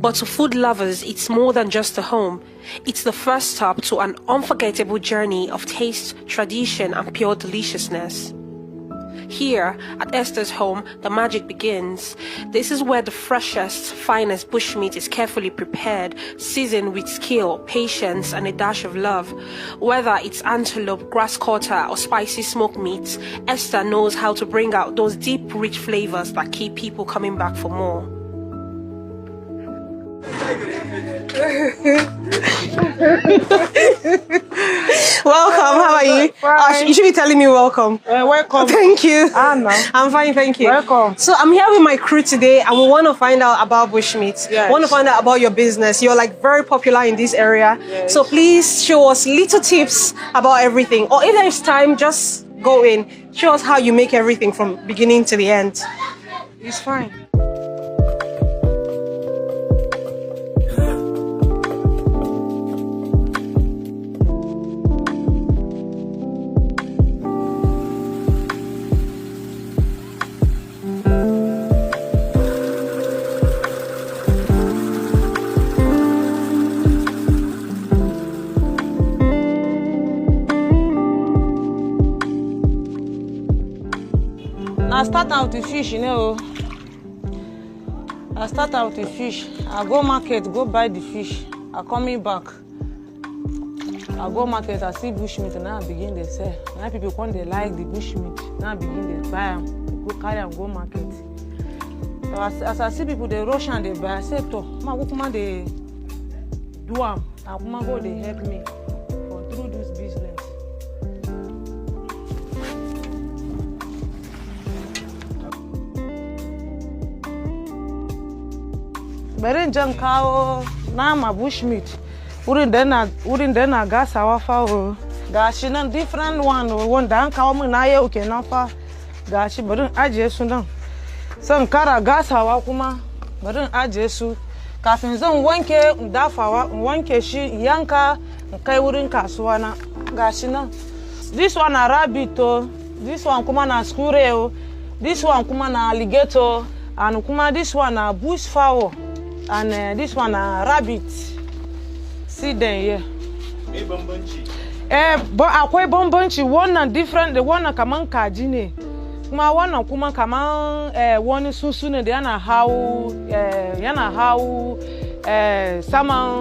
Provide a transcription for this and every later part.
But to food lovers, it's more than just a home. It's the first stop to an unforgettable journey of taste, tradition, and pure deliciousness. Here, at Esther's home, the magic begins. This is where the freshest, finest bushmeat is carefully prepared, seasoned with skill, patience, and a dash of love. Whether it's antelope, grass cutter, or spicy smoked meats, Esther knows how to bring out those deep, rich flavors that keep people coming back for more. Welcome, how are you? You should be telling me welcome. Welcome. Thank you. Anna. I'm fine, thank you. Welcome. So I'm here with my crew today and we want to find out about bushmeat. Yes. We want to find out about your business. You're like very popular in this area. Yes. So please show us little tips about everything. Or if there's time, just go in. Show us how you make everything from beginning to the end. It's fine. I start out with fish, you know. I start out with fish. I go market, go buy the fish. I coming back. I go market, I see bushmeat, and now I begin to sell. Now people come, they like the bushmeat. Now I begin to buy them, go carry them, go market. So as I see people, they rush and they buy. I say, "To, ma go come they do them. I come go, they help me for through this business." Berin jan kawo nama bushmeat. Wurin da na gasawa fa o. Gashi nan different one da an kawo min na yau kenan fa. Gashi barin ajiye su nan. San kara gasawa kuma barin ajiye su. Kafin zan wanke dafawa, wanke shi yanka kai wurin kasuwa na. Gashi nan. This one na rabbit o. This one kuma na skure o. This one kuma na alligator. And kuma this one na bush fowl. And this one rabbit. See them here. But akwai bambanci wannan different the one kaman kaji ne. Kuma wannan kuma kaman wani sunsu ne da yana hau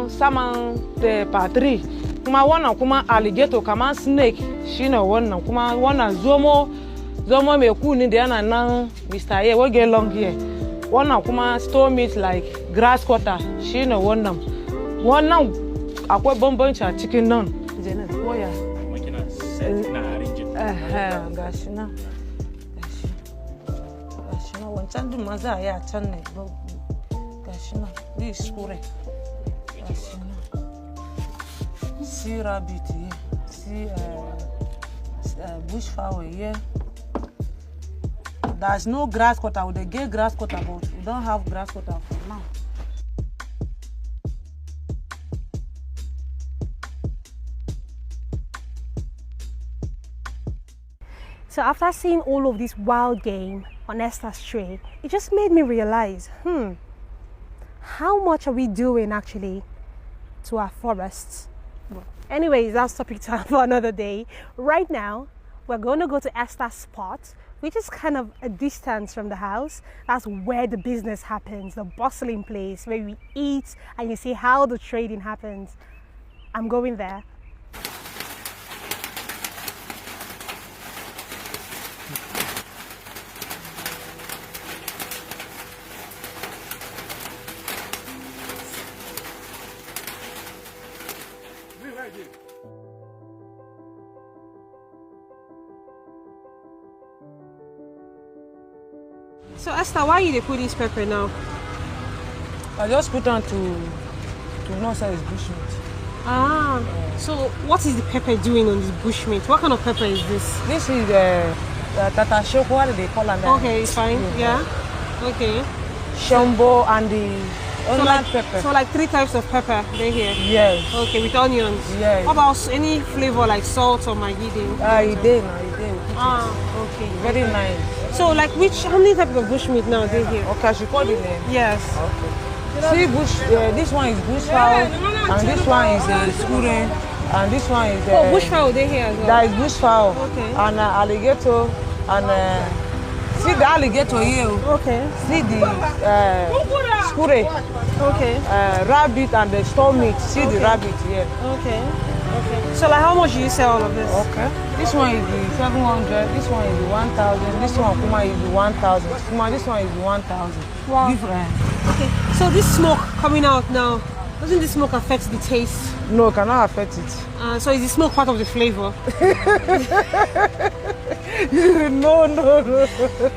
saman the patri. Kuma wannan kuma alligator kaman snake shine wannan kuma wannan zomo mai kuni da yana nan Mr. A we get long here. Wannan kuma store meat like grass cutter shine wannan akwai bambanci a cikin nan jenan koya makina set na arrange gashi na wancan din ma za a yi a can ne gashi na this kure gashi na see rabbit here see bush fowl here. There's no grass cutter. They get grass cutter, but we don't have grass cutter for now. So after seeing all of this wild game on Esther's tray, it just made me realize, how much are we doing actually to our forests? Anyways, that's topic time for another day. Right now, we're going to go to Esther's spot, which is kind of a distance from the house. That's where the business happens, the bustling place where we eat and you see how the trading happens. I'm going there. So Esther, why you put this pepper now? I just put on to know say it's bushmeat. Ah, so what is the pepper doing on this bushmeat? What kind of pepper is this? This is Tata Shoko, what do they call it? Okay, it's fine. Yeah. Okay. Shombo and the onion pepper. So like 3 types of pepper they're here? Yes. Okay, with onions? Yes. What about any flavor like salt or maggi? It did. Ah, okay. Very nice. So like how many types of bushmeat now they're here? Okay, I should call the name. Yes. Okay. See, this one is bush fowl, and this one is skure, and this one is. Oh, bush fowl they here as well. That is bush fowl. Okay. And alligator, and see the alligator here. Okay. See the skure. Okay. Rabbit and the store meat. See the rabbit here. Okay. Okay. So like how much do you sell all of this? Okay. This one is the 700. This one is the 1,000. This one Kuma is the 1,000. Kuma, this one is the 1,000. Wow. Different. Okay. So this smoke coming out now, doesn't this smoke affect the taste? No, it cannot affect it. So is the smoke part of the flavor? No.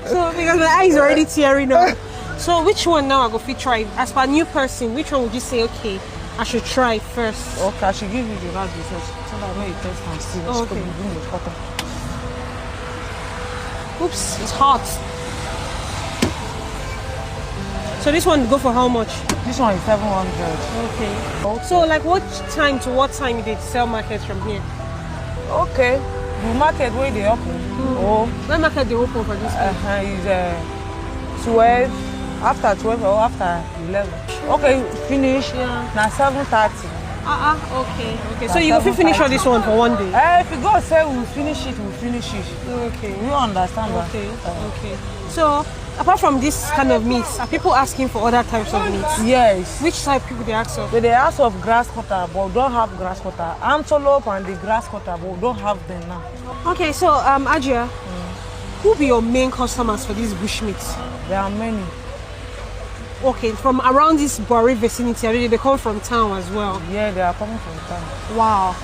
So because my eye is already tearing up. So which one now I go fit try? As per new person, which one would you say okay, I should try first? Okay, I should give you the rabbit first so that when you taste and see. Oh, okay. Okay. Oops, it's hot. So this one go for how much? This one is 700. Okay. So like what time to what time you did sell markets from here? Okay. The market where they open. Oh. When market they open for this one? Is 12, after 12 or after 11. Okay, finish. Yeah. Now 7:30. Okay. So you will finish all this one for one day? If you go say we'll finish it, we'll finish it. Okay. You understand that? Okay. So apart from this kind of meats, are people asking for other types of meats? Yes. Which type people they ask of? They ask of grass cutter, but we don't have grass cutter. Antelope and the grass cutter, but we don't have them now. Okay, so Ajia, who be your main customers for these bush meats? There are many. Okay, from around this Bori vicinity, already they come from town as well. Yeah, they are coming from town. Wow.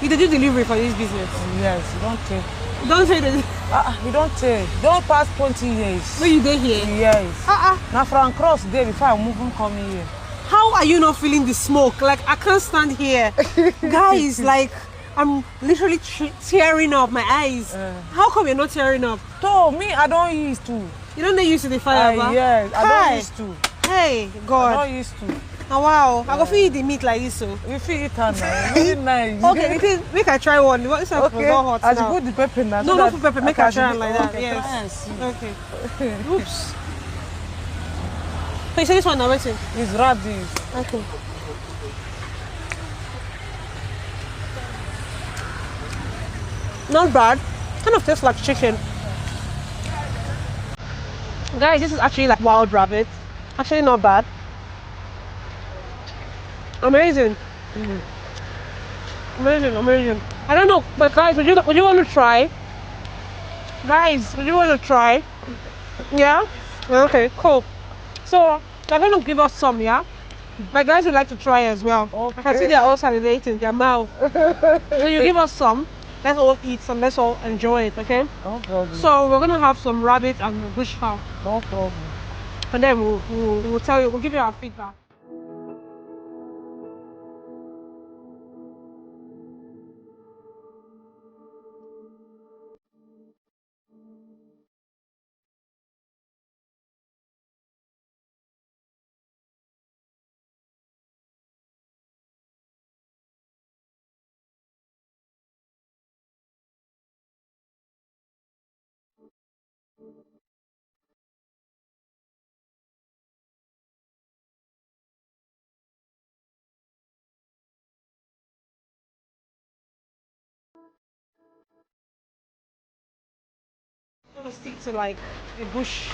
You do delivery for this business? Yes, you don't take. Don't say that. You don't take. Don't pass 20 years. Where you dey here? Yes. Now from cross there before I move coming here. How are you not feeling the smoke? Like I can't stand here. Guys, like I'm literally tearing up my eyes. How come you're not tearing up? So me, I don't used to. You don't get used to the fire, yes, I don't used to. Hey, God. I don't used to. Oh, wow. I go feed the meat like this, so. You feel it now. Very nice. Okay, make I try one. What is that? Okay. Hot I now. should put the pepper now. No, not put pepper. Make I try it like that. Okay, Yes. Okay. Oops. So you say this one now, waiting? It's rabbit. Okay. Not bad. Kind of tastes like chicken. Guys, this is actually like wild rabbit. Actually not bad. Amazing. Amazing. I don't know, but guys, would you want to try? Guys, would you want to try? Yeah? Okay, cool. So, they're going to give us some, yeah? My guys would like to try as well. Okay. I can see they're all salivating their mouth. So you give us some. Let's all eat some. Let's all enjoy it, okay? No problem. So we're gonna have some rabbit and bush fowl. No problem. And then we'll tell you. We'll give you our feedback. I'm gonna stick to like the bush,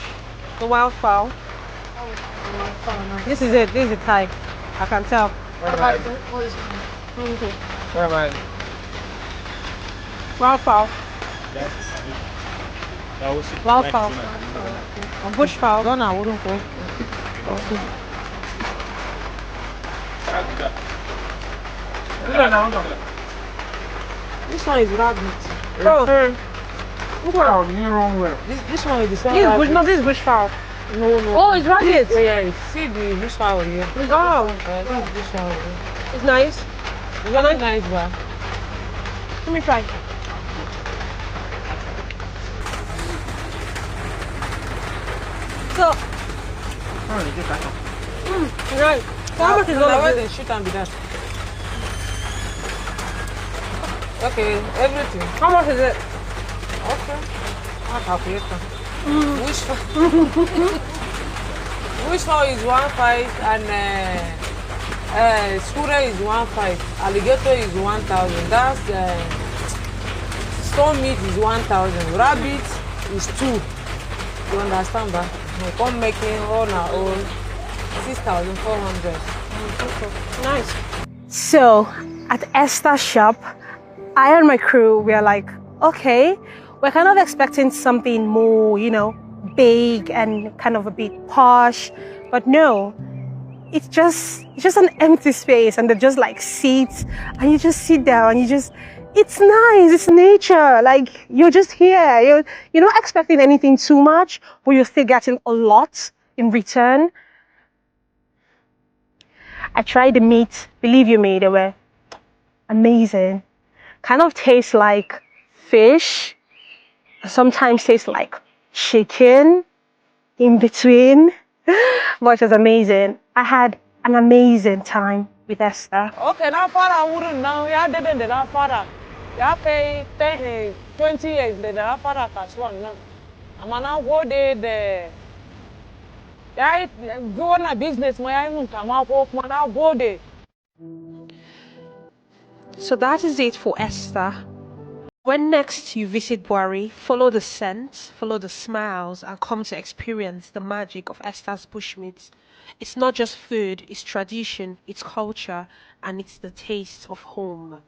the wild fowl. This is it. This is the type. I can tell. Where am I? Wild fowl. Wild fowl. Or bush fowl. Go now, wouldn't go. This one is rabbit. Oh. Oh, This one is the same. this is bush. No, this is bush fowl. No. Oh, it's rabbit. Yeah, see the bush fowl here. Oh, This is bush fowl here. it's nice. It's very nice, man. Let me try. So, right. So how much is all of this? Shoot and be done. Okay, everything. How much is it? Okay. I'll calculate. Which Which one is 1.5 and squirrel is 1.5. Alligator is 1,000. That's stone meat is 1,000. Rabbit is 2. You understand that? We come making on our own 6,400. Nice. So at Esther's shop, I and my crew were like, okay, we're kind of expecting something more, big and kind of a bit posh, but no, it's just an empty space, and they're just like seats, and you just sit down and it's nice, it's nature, like you're just here, you're not expecting anything too much, but you're still getting a lot in return. I tried the meat, believe you me, they were amazing. Kind of tastes like fish, sometimes tastes like chicken in between, but it was amazing. I had an amazing time with Esther. Okay, now father wouldn't know. Yeah, didn't that father. Yeah, pay 10, 20 years. The father cash one now. I'm now go there. Yeah, go on a business. My own come out work. Man, now go there. So that is it for Esther. When next you visit Buari, follow the scents, follow the smiles, and come to experience the magic of Esther's bushmeat. It's not just food, it's tradition, it's culture, and it's the taste of home.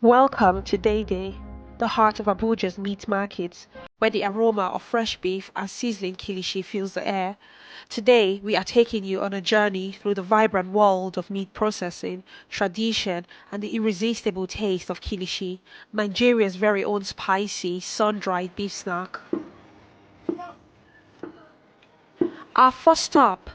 Welcome to Day Day, the heart of Abuja's meat markets, where the aroma of fresh beef and sizzling Kilishi fills the air. Today, we are taking you on a journey through the vibrant world of meat processing, tradition, and the irresistible taste of Kilishi, Nigeria's very own spicy, sun-dried beef snack. Our first stop,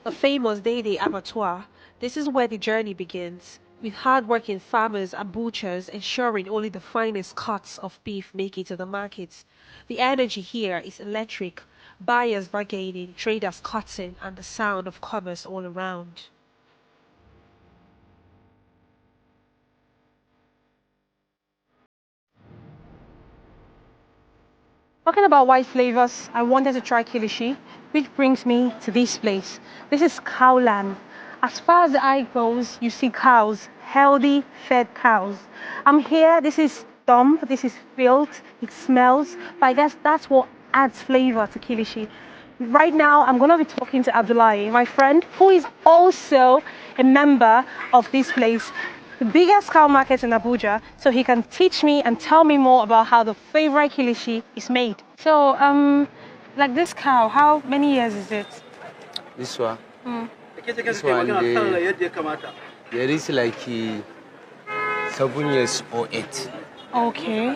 the famous Day Day Abattoir. This is where the journey begins, with hard-working farmers and butchers ensuring only the finest cuts of beef make it to the markets. The energy here is electric, buyers bargaining, traders cutting, and the sound of commerce all around. Talking about white flavors, I wanted to try Kilishi, which brings me to this place. This is Cowland. As far as the eye goes, you see cows, healthy, fed cows. I'm here, this is dumb, this is filled, it smells, but I guess that's what adds flavor to Kilishi. Right now, I'm going to be talking to Abdullahi, my friend, who is also a member of this place, the biggest cow market in Abuja, so he can teach me and tell me more about how the favorite Kilishi is made. So, like this cow, how many years is it? This one? This one, there is like 7 years or 8. Okay.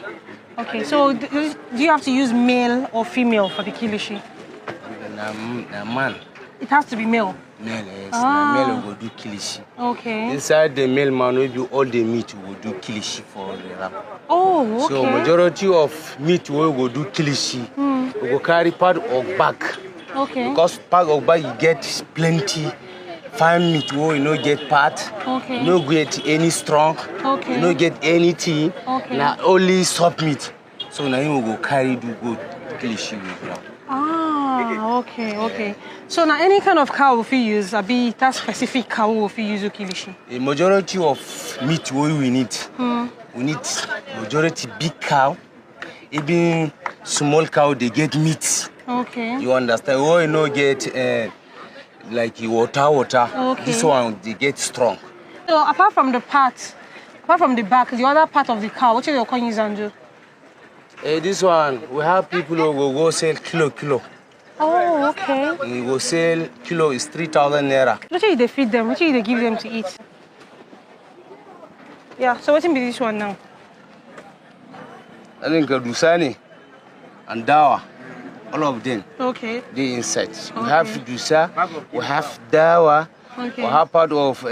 Okay, so do you have to use male or female for the Kilishi? Na man. It has to be male. Male, yes. Na male will do Kilishi. Okay. Inside the male man will do all the meat will do Kilishi for the ram. Oh, okay. So majority of meat we will do Kilishi. We will carry part of back. Okay. Because part of back you get plenty fine meat we you no get part. Okay. You no get any strong. Okay. You no get anything. Okay. Na only soft meat. So now you will go carry do good Kilishi with ram. Ah, okay. So now any kind of cow we use, be that specific cow we use Kilishi? A majority of meat we need. We need majority big cow. Even small cow they get meat. Okay. You understand? We no get like water. Okay. This one they get strong. So apart from the back, the other part of the cow, what you can use and do? This one we have people who go sell kilo. Oh, okay. We go sell kilo is 3,000 naira. What do they feed them? What do they give them to eat? Yeah. So what's in this one now? I think Dusani and Dawa, all of them. Okay. They insects. We have Dusa, we have Dawa, Okay. we have part of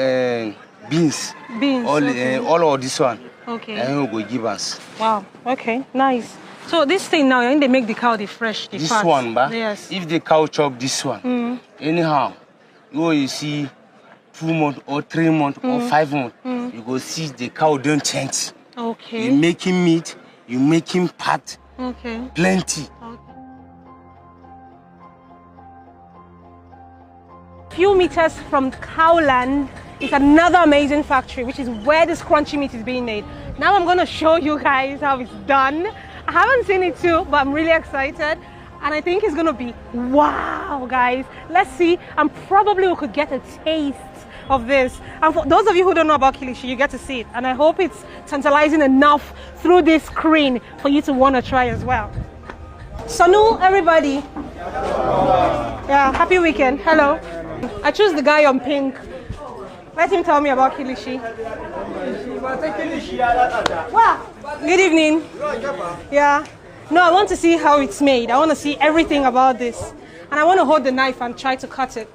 beans. Beans. All of this one. Okay. And we go give us. Wow. Okay. Nice. So this thing now, they make the cow fresh. This fat. one, ba? Yes. If the cow chop this one, anyhow, you see 2 months or 3 months or 5 months, you go see the cow don't change. Okay. You making meat, you making fat, Okay. plenty. Few meters from Cowland is another amazing factory, which is where this crunchy meat is being made. Now I'm going to show you guys how it's done. I haven't seen it too, but I'm really excited. And I think it's going to be wow, guys. Let's see. And probably we could get a taste of this. And for those of you who don't know about Kilishi, you get to see it. And I hope it's tantalizing enough through this screen for you to want to try as well. Sanu, everybody. Yeah, happy weekend. Hello. I choose the guy on pink. Let him tell me about Kilishi. Wow. Good evening. Yeah. No, I want to see how it's made. I want to see everything about this. And I want to hold the knife and try to cut it.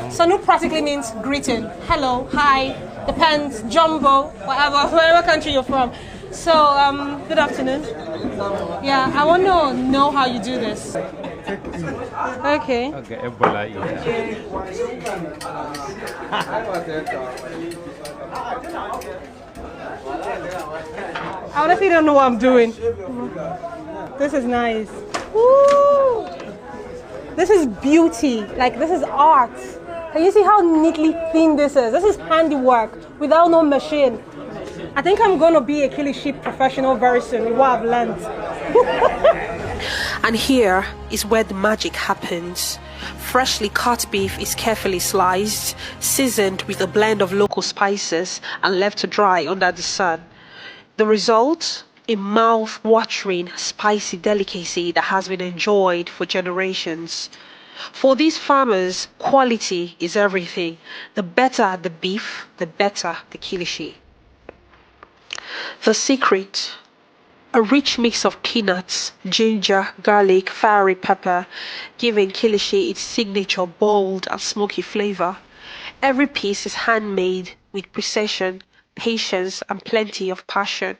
Sanu practically means greeting. Hello, hi, depends, jumbo, wherever country you're from. So, good afternoon. Yeah, I want to know how you do this. Okay. I honestly don't know what I'm doing. This is nice. Woo! This is beauty. Like, this is art. Can you see how neatly thin this is? This is handiwork without no machine. I think I'm going to be a Kilishi professional very soon with what I've learned. And here is where the magic happens. Freshly cut beef is carefully sliced, seasoned with a blend of local spices, and left to dry under the sun. The result? A mouth-watering, spicy delicacy that has been enjoyed for generations. For these farmers, quality is everything. The better the beef, the better the Kilishi. The secret: a rich mix of peanuts, ginger, garlic, fiery pepper, giving Kilishi its signature bold and smoky flavor. Every piece is handmade with precision, patience, and plenty of passion.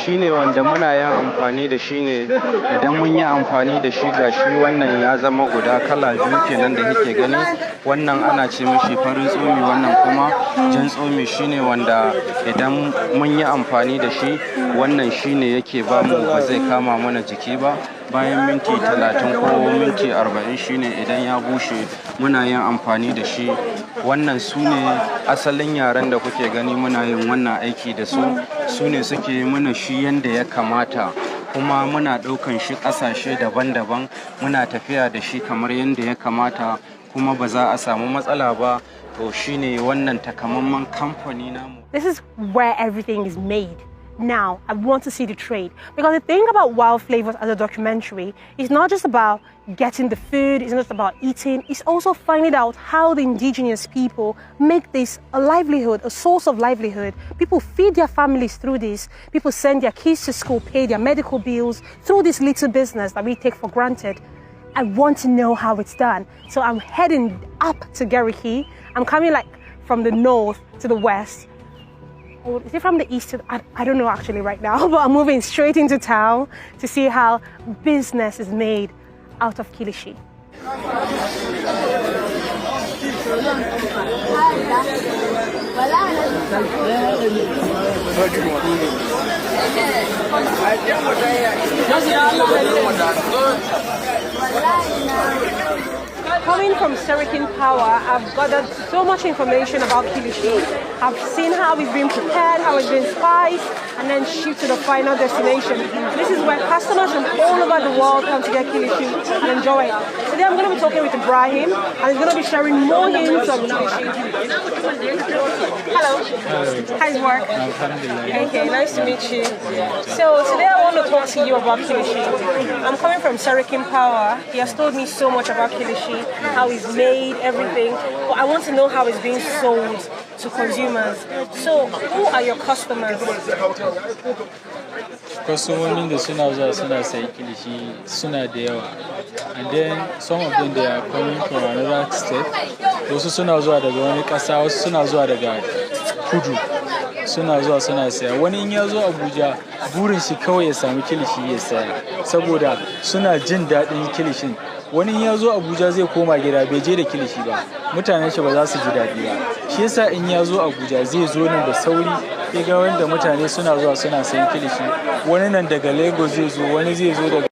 Shi ne wanda muna yin amfani da shi ne idan mun yi amfani da shi ga shi wannan ya zama guda kala biyu kenan da kike gani. Wannan ana ce mishi farin tsomi, wannan kuma jan tsomi. Shi ne wanda idan mun yi amfani da shi, wannan shi ne yake ba mu, ba zai kama mana jiki ba. Bayan minti 30 ko minti 40 shi ne idan ya bushe muna yin amfani da shi. Wannan su ne asalin yaren da kuke gani muna yin wannan aiki da su. Su ne suke mana shi yanda ya kamata, kuma muna ɗaukan shi ƙasashe daban-daban, muna tafiya da shi kamar yanda ya kamata, kuma ba za a samu matsala ba. To shine wannan takamaiman kamfani namu. This is where everything is made. Now, I want to see the trade. Because the thing about Wild Flavors as a documentary is not just about getting the food, it's not just about eating, it's also finding out how the indigenous people make this a livelihood, a source of livelihood. People feed their families through this. People send their kids to school, pay their medical bills through this little business that we take for granted. I want to know how it's done. So I'm heading up to Gariki. I'm coming like from the north to the west. Or is it from the east to I don't know actually right now, but I'm moving straight into town to see how business is made out of Kilishi. Coming from Serikin Power, I've gathered so much information about Kilishi. I've seen how it's been prepared, how it's been spiced, and then shipped to the final destination. This is where customers from all over the world come to get Kilishi and enjoy it. Today I'm going to be talking with Ibrahim, and he's going to be sharing more hints of Kilishi. Hello. How's work? Okay, nice to meet you. So today I want to talk to you about Kilishi. I'm coming from Serikin Power. He has told me so much about Kilishi, how it's made, everything. But I want to know how it's being sold to consumers. So who are your customers? Kwastomomin da suna zuwa suna sayi kilishi suna da yawa, and then some of them they are coming from another state. Wasu suna zuwa daga wani ƙasa, wasu suna zuwa daga kudu, suna zuwa suna saya. Wani in ya zo Abuja burin shi kawai ya samu kilishi ya saya saboda suna jin daɗin kilishin. Wani in ya zo Abuja zai koma gida bai je da kilishi ba, mutanen shi ba za su ji daɗi ba. Shi yasa in ya zo Abuja zai zo nan da sauri. Ya ga wanda mutane suna zuwa suna sayan kilishi. Wani nan daga Lagos zai zo, wani zai zo daga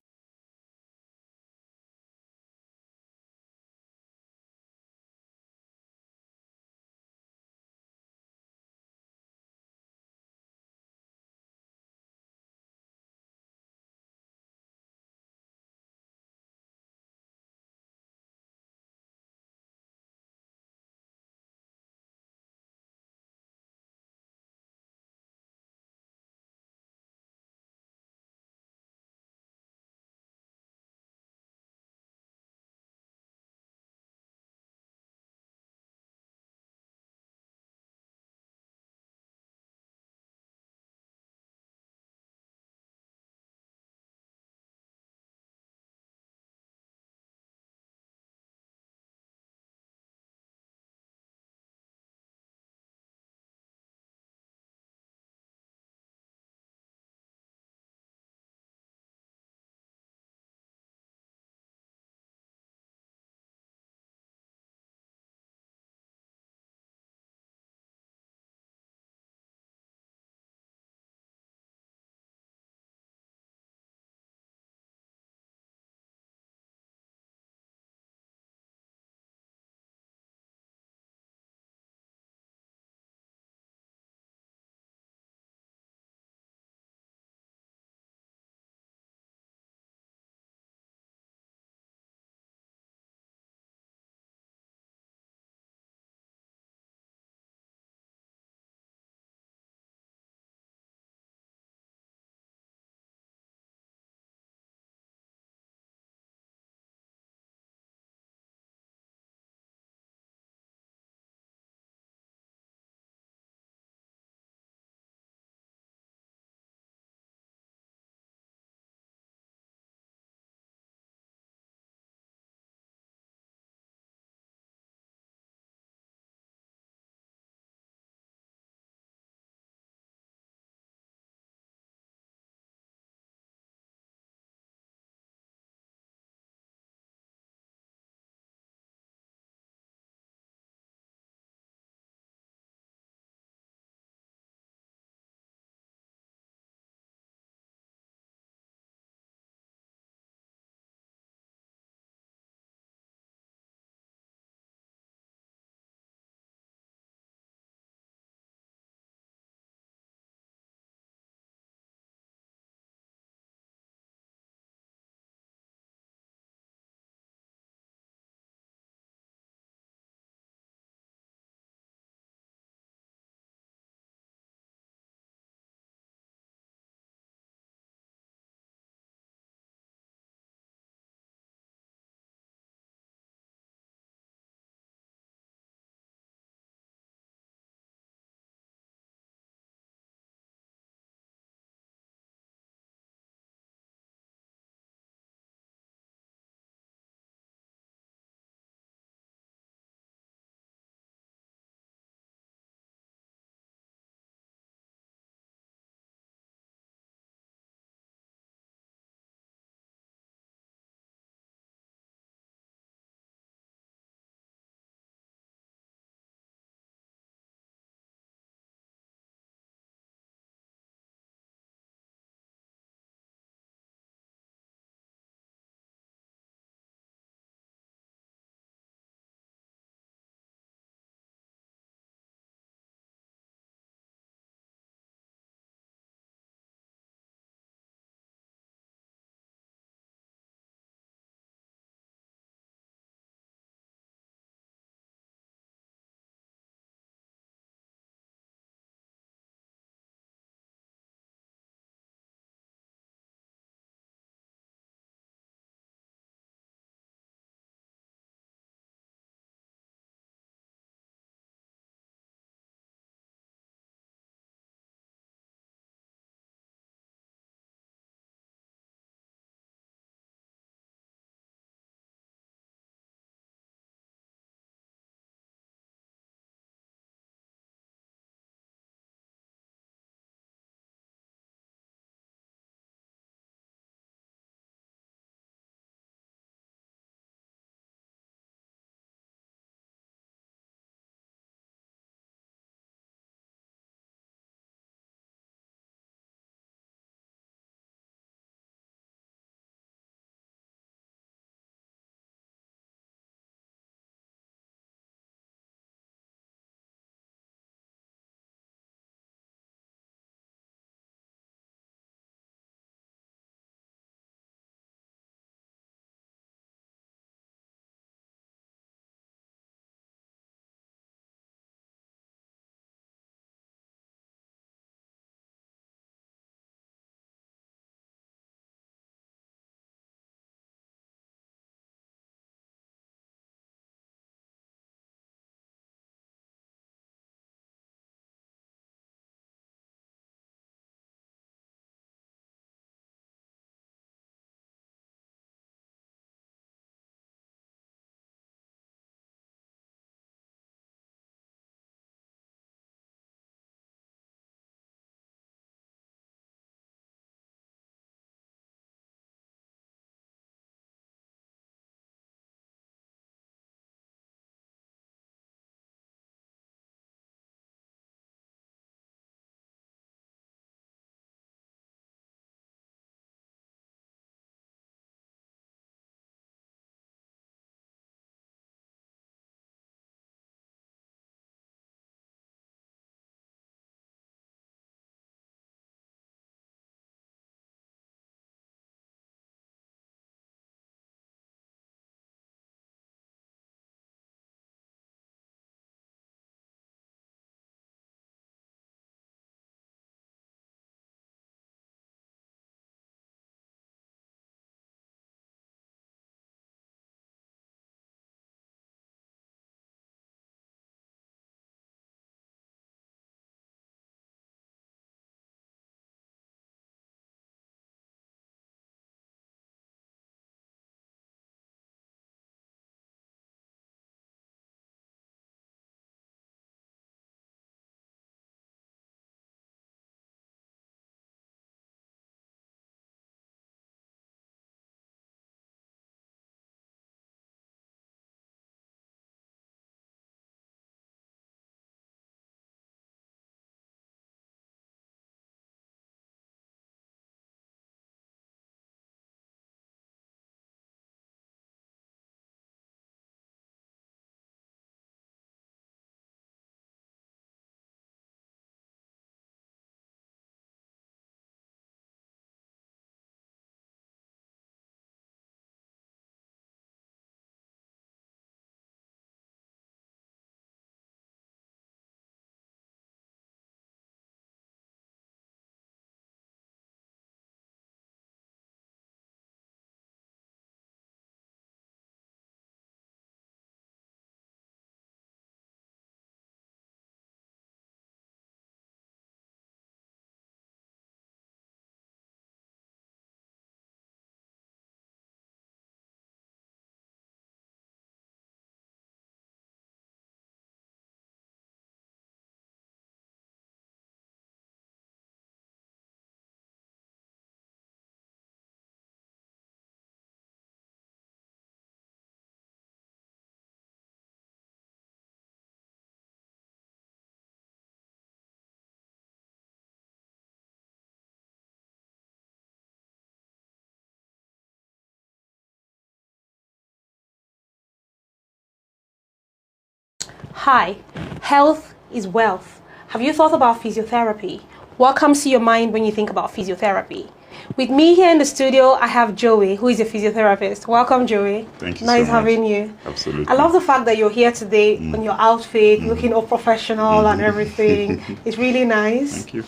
Hi, health is wealth. Have you thought about physiotherapy? What comes to your mind when you think about physiotherapy? With me here in the studio, I have Joey, who is a physiotherapist. Welcome, Joey. Thank you Nice so much. having you. Absolutely. I love the fact that you're here today on your outfit, looking all professional and everything. It's really nice. Thank you.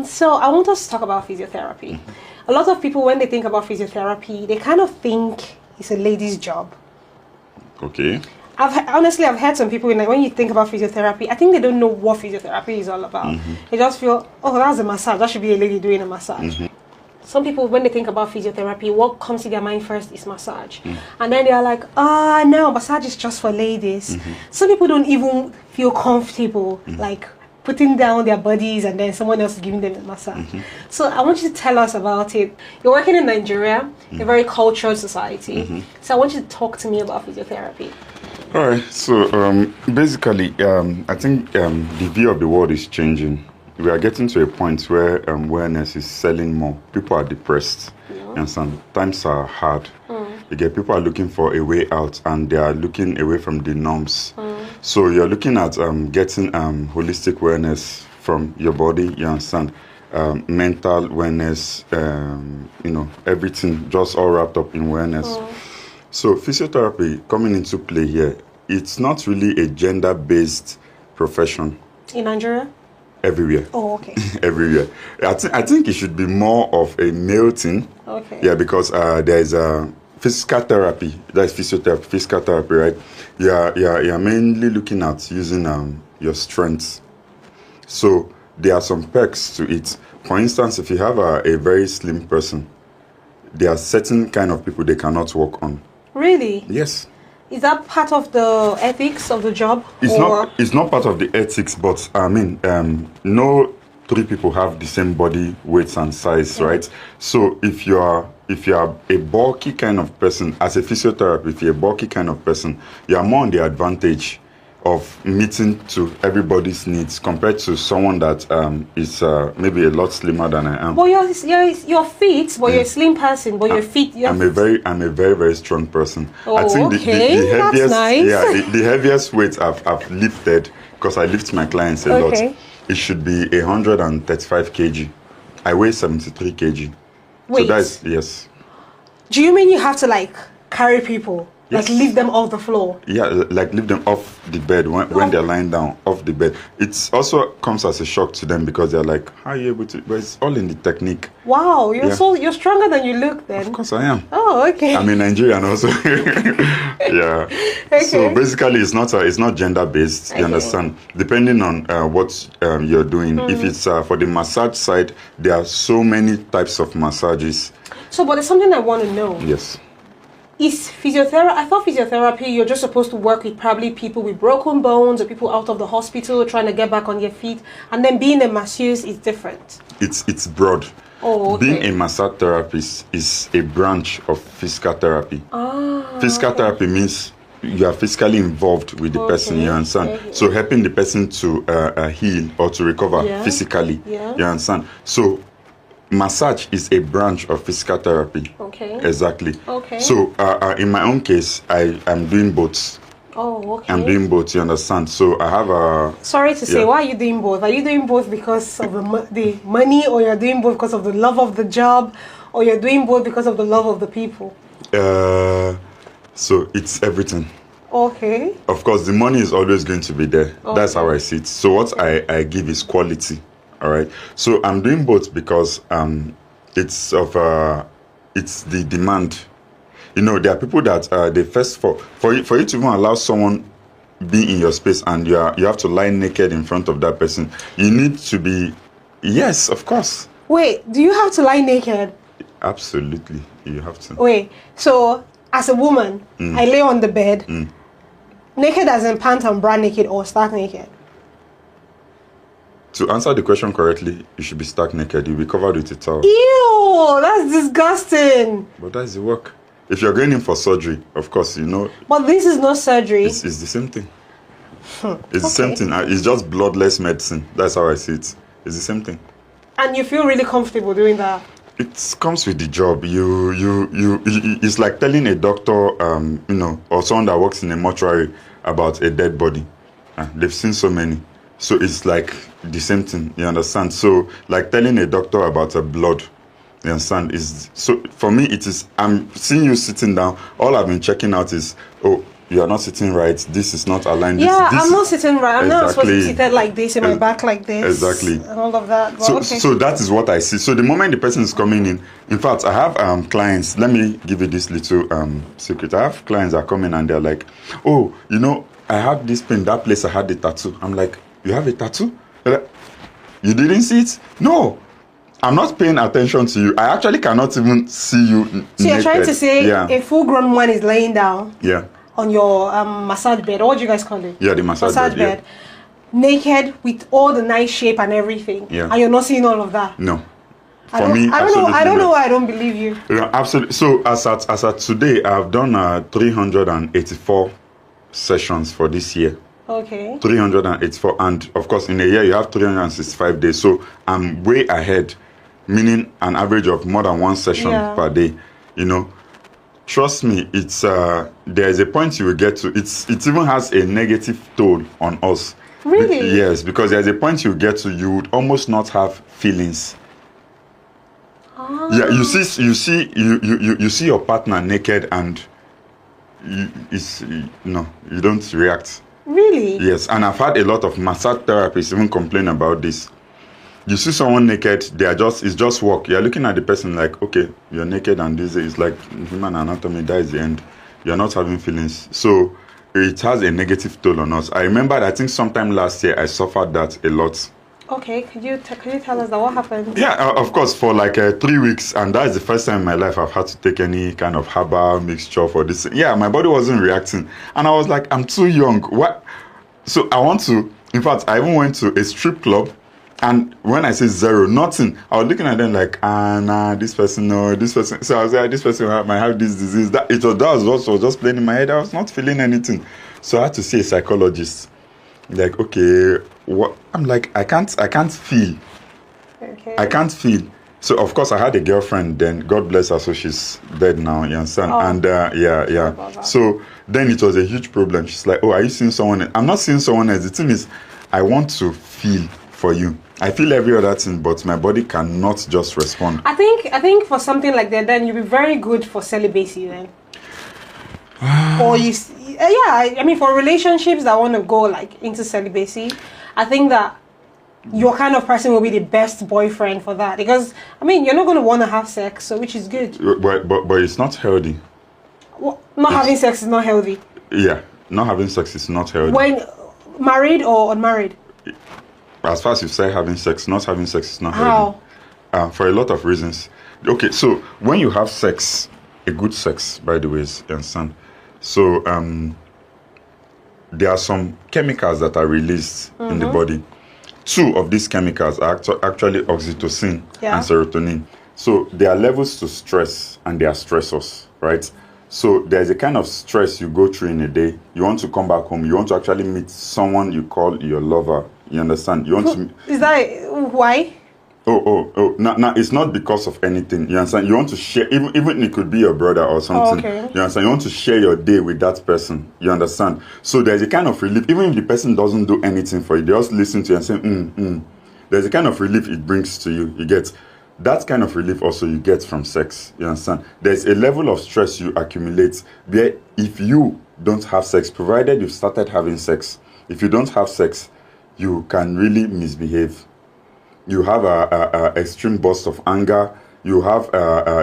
So I want us to talk about physiotherapy. A lot of people, when they think about physiotherapy, they kind of think it's a lady's job. Okay. Honestly, I've heard some people, when you think about physiotherapy, I think they don't know what physiotherapy is all about. They just feel, oh, that's a massage. That should be a lady doing a massage. Some people, when they think about physiotherapy, what comes to their mind first is massage. And then they are like, no, massage is just for ladies. Some people don't even feel comfortable, like putting down their bodies and then someone else is giving them a massage. So I want you to tell us about it. You're working in Nigeria, a very cultured society. So I want you to talk to me about physiotherapy. All right. So basically, I think the view of the world is changing. We are getting to a point where wellness is selling more. People are depressed, and sometimes are hard. You get people are looking for a way out, and they are looking away from the norms. So you're looking at getting holistic wellness from your body. You understand? Mental wellness, everything just all wrapped up in wellness. So physiotherapy coming into play here, it's not really a gender-based profession. In Nigeria? Everywhere. Oh, okay. Everywhere. I think it should be more of a male thing. Okay. Yeah, because there is a physical therapy. That's physiotherapy, physical therapy, right? You're mainly looking at using your strengths. So there are some perks to it. For instance, if you have a very slim person, there are certain kind of people they cannot work on. Really? Yes. Is that part of the ethics of the job? It's not part of the ethics, but I mean, no three people have the same body weights and size, right? So if you are a bulky kind of person, as a physiotherapist, if you're a bulky kind of person, you are more on the advantage of meeting to everybody's needs compared to someone that is maybe a lot slimmer than I am. But you're fit, but you're a slim person, but you're fit. I'm a very, very strong person. Oh, I think the heaviest, that's nice. the heaviest weight I've lifted, because I lift my clients a lot, it should be 135 kg. I weigh 73 kg. Wait. So that's, yes. Do you mean you have to carry people? Yes. Like lift them off the floor? Yeah, like lift them off the bed when they're lying down, off the bed. It also comes as a shock to them because they're like, how are you able to? But it's all in the technique. Wow, you're stronger than you look then. Of course I am. Oh, okay. I'm a Nigerian also. Yeah. Okay. So basically, it's not gender based. You understand? Depending on what you're doing. If it's for the massage side, there are so many types of massages. So, but there's something I want to know. Yes. Is physiotherapy? I thought physiotherapy, you're just supposed to work with probably people with broken bones or people out of the hospital trying to get back on their feet, and then being a masseuse is different. It's broad. Oh, okay. Being a massage therapist is a branch of physical therapy. Physical therapy means you are physically involved with the person, you understand? Okay. So helping the person to heal or to recover physically, you understand? So massage is a branch of physical therapy. Okay. Exactly. Okay. So in my own case, I'm doing both. Oh, okay. I'm doing both, you understand? So I have a... Sorry to say, why are you doing both? Are you doing both because of the money, or you're doing both because of the love of the job, or you're doing both because of the love of the people? So it's everything. Okay. Of course, the money is always going to be there. Okay. That's how I see it. So what I give is quality. All right. So I'm doing both because it's the demand. You know, there are people that they first for you to even allow someone be in your space and you have to lie naked in front of that person. You need to be, yes, of course. Wait, do you have to lie naked? Absolutely, you have to. Wait, so as a woman, I lay on the bed, naked as in pants and bra naked, or stark naked? To answer the question correctly, you should be stark naked. You'll be covered with a towel. Ew, that's disgusting. But that's the work. If you're going in for surgery, of course, you know. But this is not surgery. It's the same thing. It's the same thing. It's just bloodless medicine. That's how I see it. It's the same thing. And you feel really comfortable doing that? It comes with the job. It's like telling a doctor, or someone that works in a mortuary about a dead body. They've seen so many. So it's like the same thing, you understand? So like telling a doctor about a blood, you understand, is so for me it is, I'm seeing you sitting down, all I've been checking out is, oh, you are not sitting right, this is not aligned. This, I'm not sitting right. I'm not supposed to be seated like this, in my back like this. Exactly. And all of that. But So, okay. so that is what I see. So the moment the person is coming in fact, I have clients, let me give you this little secret. I have clients that come in and they're like, oh, you know, I have this pain, that place I had the tattoo. I'm like, you have a tattoo? They're like, you didn't see it? No. I'm not paying attention to you. I actually cannot even see you. So you're trying to say a full-grown man is laying down on your massage bed, or what do you guys call it? Yeah, the massage bed. Naked with all the nice shape and everything. Yeah. And you're not seeing all of that. No. I don't know why I don't believe you. Yeah, absolutely. So as at today, I've done 384 sessions for this year. Okay. 384, and of course in a year you have 365 days. So I'm way ahead, meaning an average of more than one session per day. You know, trust me, it's there is a point you will get to. It even has a negative toll on us. Really? Yes, because there's a point you get to, you would almost not have feelings. Yeah, you see your partner naked and you don't react. Really? Yes, and I've had a lot of massage therapists even complain about this. You see someone naked, it's just work. You're looking at the person like, okay, you're naked and this is like human anatomy, that is the end. You're not having feelings. So it has a negative toll on us. I remember, I think sometime last year, I suffered that a lot. Okay, could you tell us that what happened? Yeah, of course, for like 3 weeks, and that is the first time in my life I've had to take any kind of herbal mixture for this. Yeah, my body wasn't reacting, and I was like, I'm too young. What? So I want to. In fact, I even went to a strip club, and when I say zero, nothing, I was looking at them like, nah, this person, no, this person. So I was like, this person might have this disease. That was what was just playing in my head. I was not feeling anything, so I had to see a psychologist. Like, okay, what? I'm like, I can't feel. Okay. I can't feel. So of course I had a girlfriend then, God bless her, so she's dead now, you understand? And so then it was a huge problem. She's like, oh, are you seeing someone else? I'm not seeing someone else. The thing is, I want to feel for you. I feel every other thing, but my body cannot just respond. I think for something like that, then you'd be very good for celibacy then. Or I mean, for relationships that want to go like into celibacy, I think that your kind of person will be the best boyfriend for that, because I mean you're not going to want to have sex, so which is good. But it's not healthy. Having sex is not healthy. Yeah, not having sex is not healthy. When married or unmarried? As far as you say having sex, not having sex is not healthy. How? For a lot of reasons. Okay, so when you have sex, a good sex, by the way, you understand. So there are some chemicals that are released in the body. Two of these chemicals are actually oxytocin and serotonin. So there are levels to stress and there are stressors, right? So there's a kind of stress you go through in a day. You want to come back home. You want to actually meet someone you call your lover. You understand? You want to. Is that why? Oh. Now it's not because of anything. You understand? You want to share, even it could be your brother or something. Okay. You understand? You want to share your day with that person. You understand? So there's a kind of relief, even if the person doesn't do anything for you, they just listen to you and say, There's a kind of relief it brings to you. You get that kind of relief also you get from sex. You understand? There's a level of stress you accumulate where if you don't have sex, provided you've started having sex, if you don't have sex, you can really misbehave. You have a extreme burst of anger. You have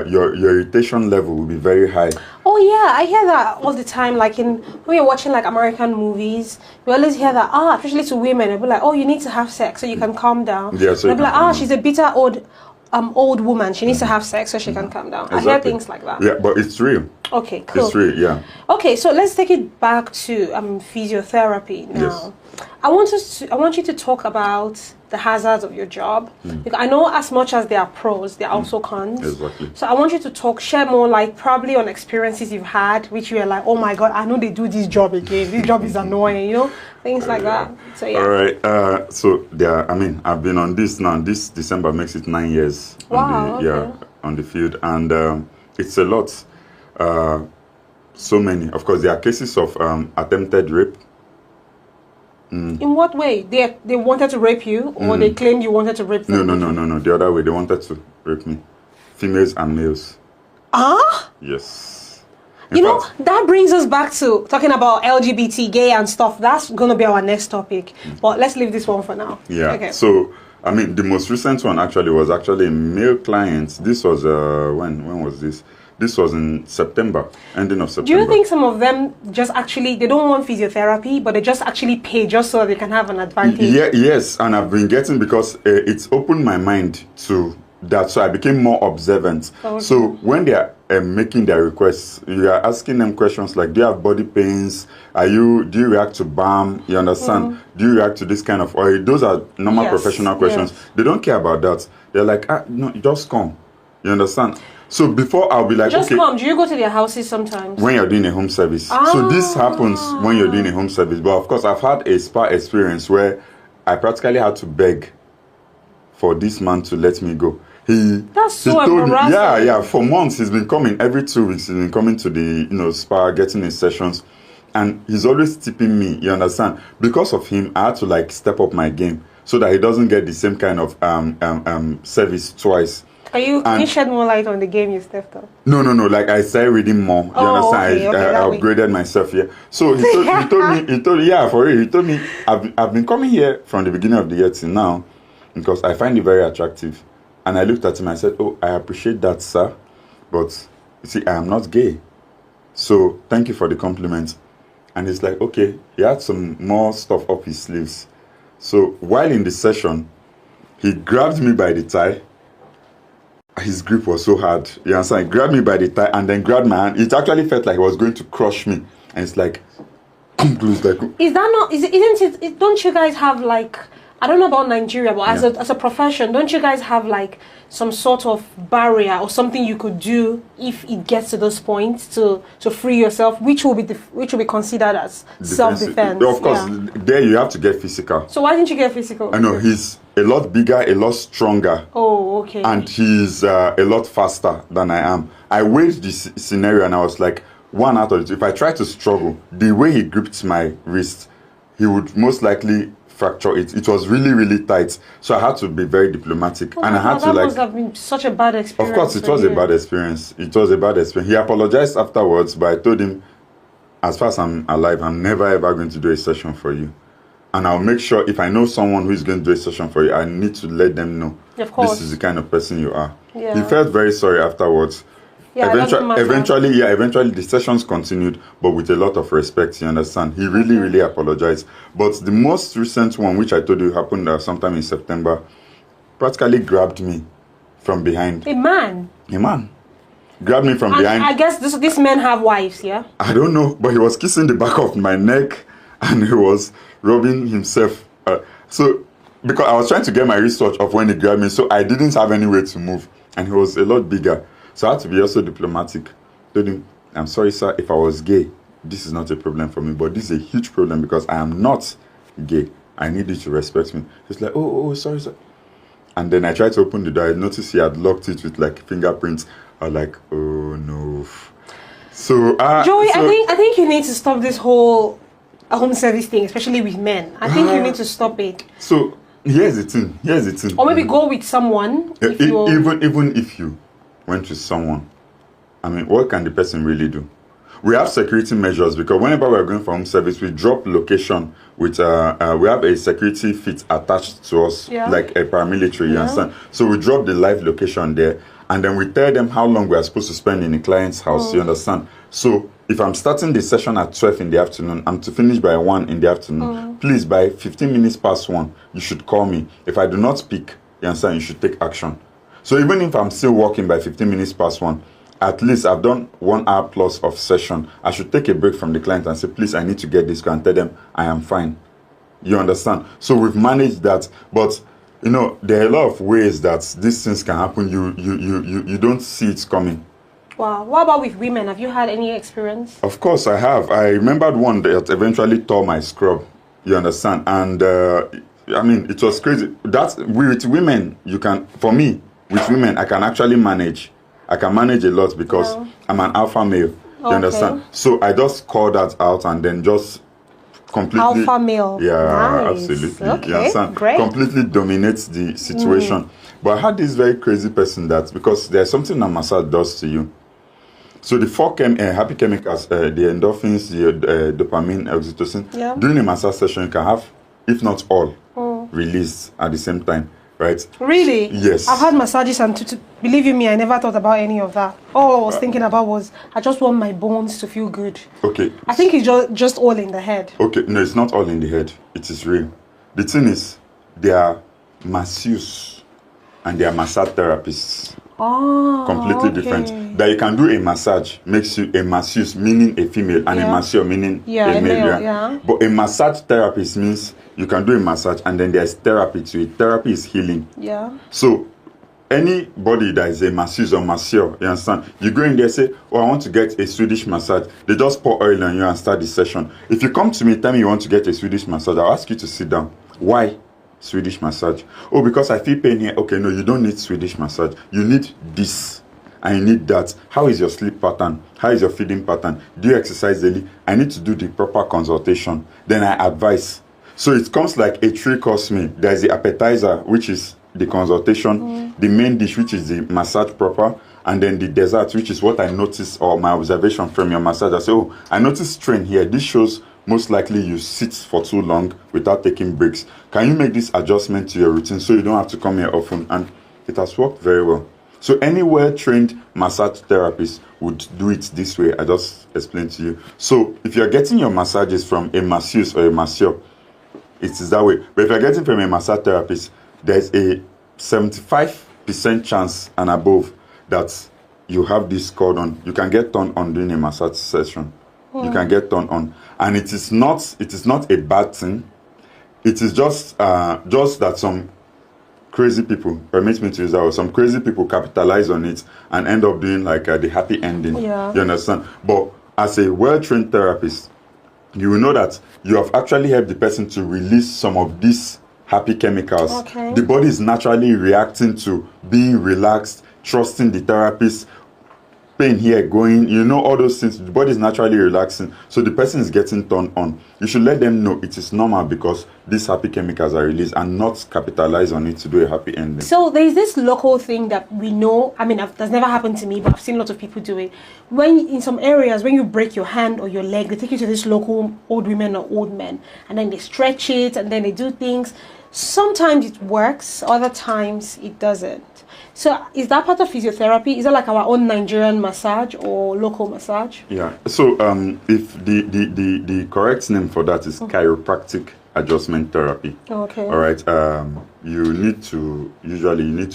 your irritation level will be very high. Oh yeah, I hear that all the time. Like when you're watching like American movies, you always hear that. Especially to women, they'll be like, "Oh, you need to have sex so you can calm down." Yeah, so they'll be like, she's a bitter old woman. She needs to have sex so she can calm down. Exactly. I hear things like that. Yeah, but it's real. Okay, cool. It's real, yeah. Okay, so let's take it back to physiotherapy now. Yes. I want you to talk about the hazards of your job. Because I know as much as there are pros, there are also cons. Exactly. So I want you to share more like probably on experiences you've had, which you are like, oh my God, I know they do this job again. This job is annoying, things like that. So yeah. All right. So there. I mean, I've been on this now. This December makes it 9 years. Wow. On the field, and it's a lot. So many. Of course, there are cases of attempted rape. In what way? They wanted to rape you, or they claimed you wanted to rape them? No. The other way, they wanted to rape me. Females and males. Yes. You know, that brings us back to talking about LGBT, gay and stuff. That's going to be our next topic. But let's leave this one for now. Yeah. Okay. So, I mean, the most recent one was actually a male client. This was, when was this? This was in September, ending of September. Do you think some of them just actually, they don't want physiotherapy, but they just actually pay just so they can have an advantage? Yes, and I've been getting, because it's opened my mind to that, so I became more observant. Okay. So when they are making their requests, you are asking them questions like, do you have body pains? Do you react to balm? You understand? Do you react to this kind of oil? Those are normal professional questions. Yes. They don't care about that. They're like, no, just come. You understand? So before I'll be like, just okay, come. Do you go to their houses sometimes? when you're doing a home service. So this happens when you're doing a home service. But of course, I've had a spa experience where I practically had to beg for this man to let me go. That's so told me, embarrassing. for months he's been coming. Every 2 weeks he's been coming to the spa, getting his sessions, and he's always tipping me. You understand? Because of him, I had to like step up my game so that he doesn't get the same kind of service twice. Can you shed more light on the game you stepped up? No. Like I started reading more. You understand? I upgraded myself. Yeah. So he told me, I've been coming here from the beginning of the year till now because I find it very attractive. And I looked at him. I said, "Oh, I appreciate that, sir, but you see, I am not gay. So thank you for the compliment." And he's like, "Okay." He had some more stuff up his sleeves. So while in the session, he grabbed me by the tie. His grip was so hard. You understand? He grabbed me by the tie and then grabbed my hand. It actually felt like he was going to crush me. And it's like, come close. Like, is that not? Isn't it? Don't you guys have like? I don't know about Nigeria, but as a profession, don't you guys have like some sort of barrier or something you could do if it gets to those points to free yourself, which will be considered as self-defense? Of course, there you have to get physical. So why didn't you get physical? I know he's a lot bigger, a lot stronger. Oh, okay. And he's a lot faster than I am. I weighed this scenario and I was like, one out of it. If I try to struggle, the way he gripped my wrist, he would most likely fracture it. It was really, really tight. So I had to be very diplomatic. Oh, and I had to that like... must have been such a bad experience. Of course, it was a bad experience. It was a bad experience. He apologized afterwards, but I told him, as far as I'm alive, I'm never ever going to do a session for you. And I'll make sure if I know someone who is going to do a session for you, I need to let them know. Of course. This is the kind of person you are. Yeah. He felt very sorry afterwards. Yeah, eventually the sessions continued, but with a lot of respect, you understand. He really apologized. But the most recent one, which I told you happened sometime in September, practically grabbed me from behind. A man grabbed me from behind. I guess these men have wives, yeah? I don't know, but he was kissing the back of my neck and he was rubbing himself. So because I was trying to get my wristwatch off when he grabbed me, so I didn't have any way to move, and he was a lot bigger. So I had to be also diplomatic. Told him, "I'm sorry, sir, if I was gay, this is not a problem for me, but this is a huge problem because I am not gay. I need you to respect me." He's like, oh, sorry, sir. And then I tried to open the door. I noticed he had locked it with like fingerprints. I was like, oh no. So Joey, I think you need to stop this whole home service thing, especially with men. I think you need to stop it. So here's the thing. Or maybe go with someone. Even if you went to someone, I mean, what can the person really do? We have security measures because whenever we're going for home service, we drop location with we have a security fit attached to us, like a paramilitary, you understand? So we drop the live location there, and then we tell them how long we are supposed to spend in the client's house, you understand? So if I'm starting the session at 12 in the afternoon, I'm to finish by 1 in the afternoon. Please, by 15 minutes past 1, you should call me. If I do not speak, you understand, you should take action. So even if I'm still working by 15 minutes past 1, at least I've done 1 hour plus of session. I should take a break from the client and say, please, I need to get this, and tell them I am fine. You understand? So we've managed that. But, you know, there are a lot of ways that these things can happen. You don't see it coming. Wow. What about with women? Have you had any experience? Of course I have. I remembered one that eventually tore my scrub. You understand? And, I mean, it was crazy. With women, you can, for me, with women, I can actually manage. I can manage a lot because I'm an alpha male. You understand? So I just call that out and then just completely alpha male. Yeah, Nice. absolutely. Okay, You understand? great. Completely dominates the situation. But I had this very crazy person that, because there's something that massage does to you. So the happy chemicals, the endorphins, the dopamine, oxytocin, Yeah. during a massage session, you can have, if not all, released at the same time, right? Really? Yes. I've had massages, and believe you me, I never thought about any of that. All I was thinking about was I just want my bones to feel good. Okay. I think it's just all in the head. Okay, no, it's not all in the head. It is real. The thing is, there are masseuses and there are massage therapists. Oh, Completely different. That you can do a massage makes you a masseuse, meaning a female, and a masseur, meaning a male. Yeah. But a massage therapist means you can do a massage and then there's therapy to it. Therapy is healing. Yeah. So anybody that is a masseuse or masseur, you understand? You go in there, say, oh, I want to get a Swedish massage. They just pour oil on you and start the session. If you come to me, tell me you want to get a Swedish massage, I'll ask you to sit down. Why Swedish massage? Oh, because I feel pain here. Okay, no, you don't need Swedish massage. You need this and you need that. How is your sleep pattern? How is your feeding pattern? Do you exercise daily? I need to do the proper consultation. Then I advise. So it comes like a 3-course meal. There's the appetizer, which is the consultation, the main dish, which is the massage proper, and then the dessert, which is what I noticed or my observation from your massage. I say, oh, I noticed strain here. This shows most likely you sit for too long without taking breaks. Can you make this adjustment to your routine so you don't have to come here often? And it has worked very well. So any well-trained massage therapist would do it this way. I just explained to you. So if you're getting your massages from a masseuse or a masseur, it is that way. But if you're getting from a massage therapist, there's a 75% chance and above that you have this called on. You can get turned on during a massage session. You can get turned on, and it is not a bad thing. It is just that some crazy people, permit me to use that word, some crazy people capitalize on it and end up doing like the happy ending. Yeah. You understand? But as a well-trained therapist, you will know that you have actually helped the person to release some of these happy chemicals. Okay. The body is naturally reacting to being relaxed, trusting the therapist, pain here going, all those things. The body is naturally relaxing, so the person is getting turned on. You should let them know it is normal because these happy chemicals are released, and not capitalize on it to do a happy ending. So there's this local thing that we know. I mean, that's never happened to me, but I've seen lots of people do it. When in some areas, when you break your hand or your leg, they take you to this local old women or old men, and then they stretch it, and then they do things. Sometimes it works, other times it doesn't. So is that part of physiotherapy? Is that like our own Nigerian massage or local massage? Yeah. So if the correct name for that is chiropractic adjustment therapy. Okay. All right. You need to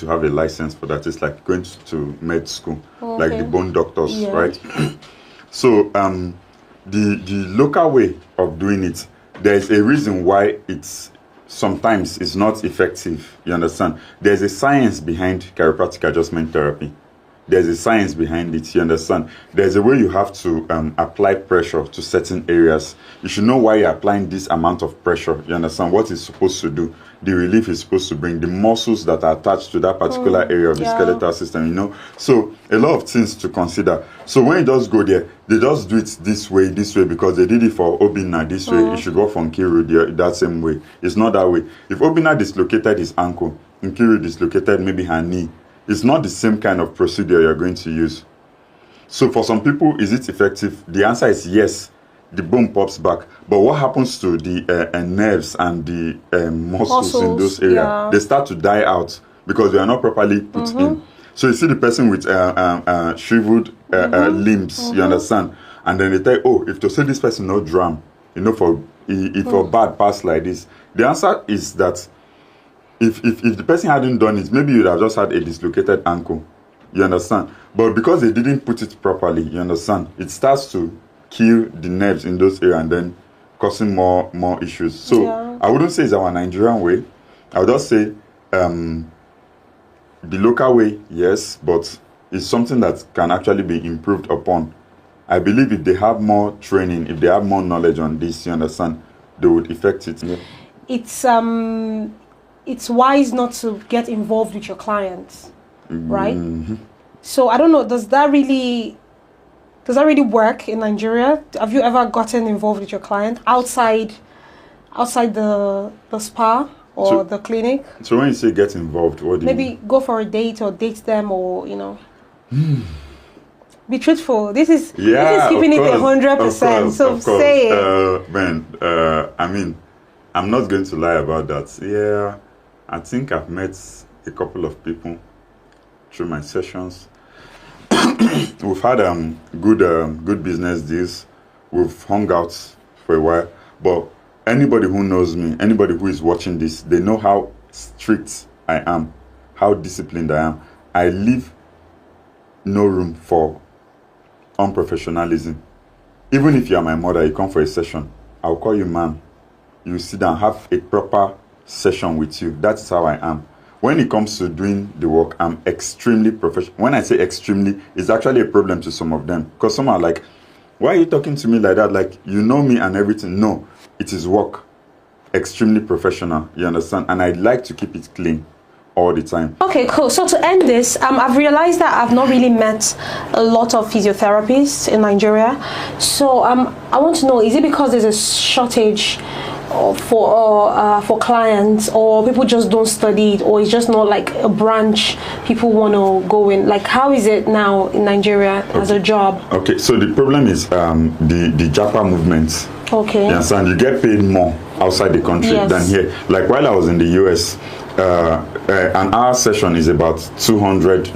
have a license for that. It's like going to med school, like the bone doctors, right? So the local way of doing it, there's a reason why sometimes it's not effective. You understand? There's a science behind chiropractic adjustment therapy. There's a science behind it. You understand? There's a way you have to apply pressure to certain areas. You should know why you're applying this amount of pressure. You understand what it's supposed to do, the relief is supposed to bring, the muscles that are attached to that particular area of the skeletal system. So a lot of things to consider. So when you just go there, they just do it this way because they did it for Obinna this way. It should go for Nkiru that same way. It's not that way. If Obinna dislocated his ankle, Nkiru dislocated maybe her knee, it's not the same kind of procedure you're going to use. So for some people, is it effective? The answer is yes. The bone pops back. But what happens to the nerves and the muscles in those areas? Yeah. They start to die out because they are not properly put in. So you see the person with shriveled limbs, you understand? And then they tell you, oh, if to say this person no drum, for bad pass like this. The answer is that if the person hadn't done it, maybe you'd have just had a dislocated ankle. You understand? But because they didn't put it properly, you understand, it starts to kill the nerves in those areas and then causing more issues. So I wouldn't say it's our Nigerian way. I would just say the local way, yes, but it's something that can actually be improved upon. I believe if they have more training, if they have more knowledge on this, you understand, they would effect it. Yeah. It's wise not to get involved with your clients, right? So I don't know, does that really Does that really work in Nigeria? Have you ever gotten involved with your client outside the spa or the clinic? So when you say get involved, what do you Maybe go for a date or date them, or be truthful. This is keeping it 100%. So say it. I mean, I'm not going to lie about that. Yeah, I think I've met a couple of people through my sessions. We've had good business deals. We've hung out for a while. But anybody who knows me, anybody who is watching this, they know how strict I am, how disciplined I am. I leave no room for unprofessionalism. Even if you are my mother, you come for a session, I'll call you ma'am. You sit down, have a proper session with you. That's how I am. When it comes to doing the work, I'm extremely professional. When I say extremely, it's actually a problem to some of them. Because some are like, why are you talking to me like that? Like, you know me and everything. No, it is work. Extremely professional, you understand? And I like to keep it clean all the time. Okay, cool. So to end this, I've realized that I've not really met a lot of physiotherapists in Nigeria. So I want to know, is it because there's a shortage for clients, or people just don't study it, or it's just not like a branch people want to go in? Like, how is it now in Nigeria as a job? Okay, so the problem is the Japa movement. Okay. You understand? You get paid more outside the country than here. Like while I was in the US, an hour session is about $200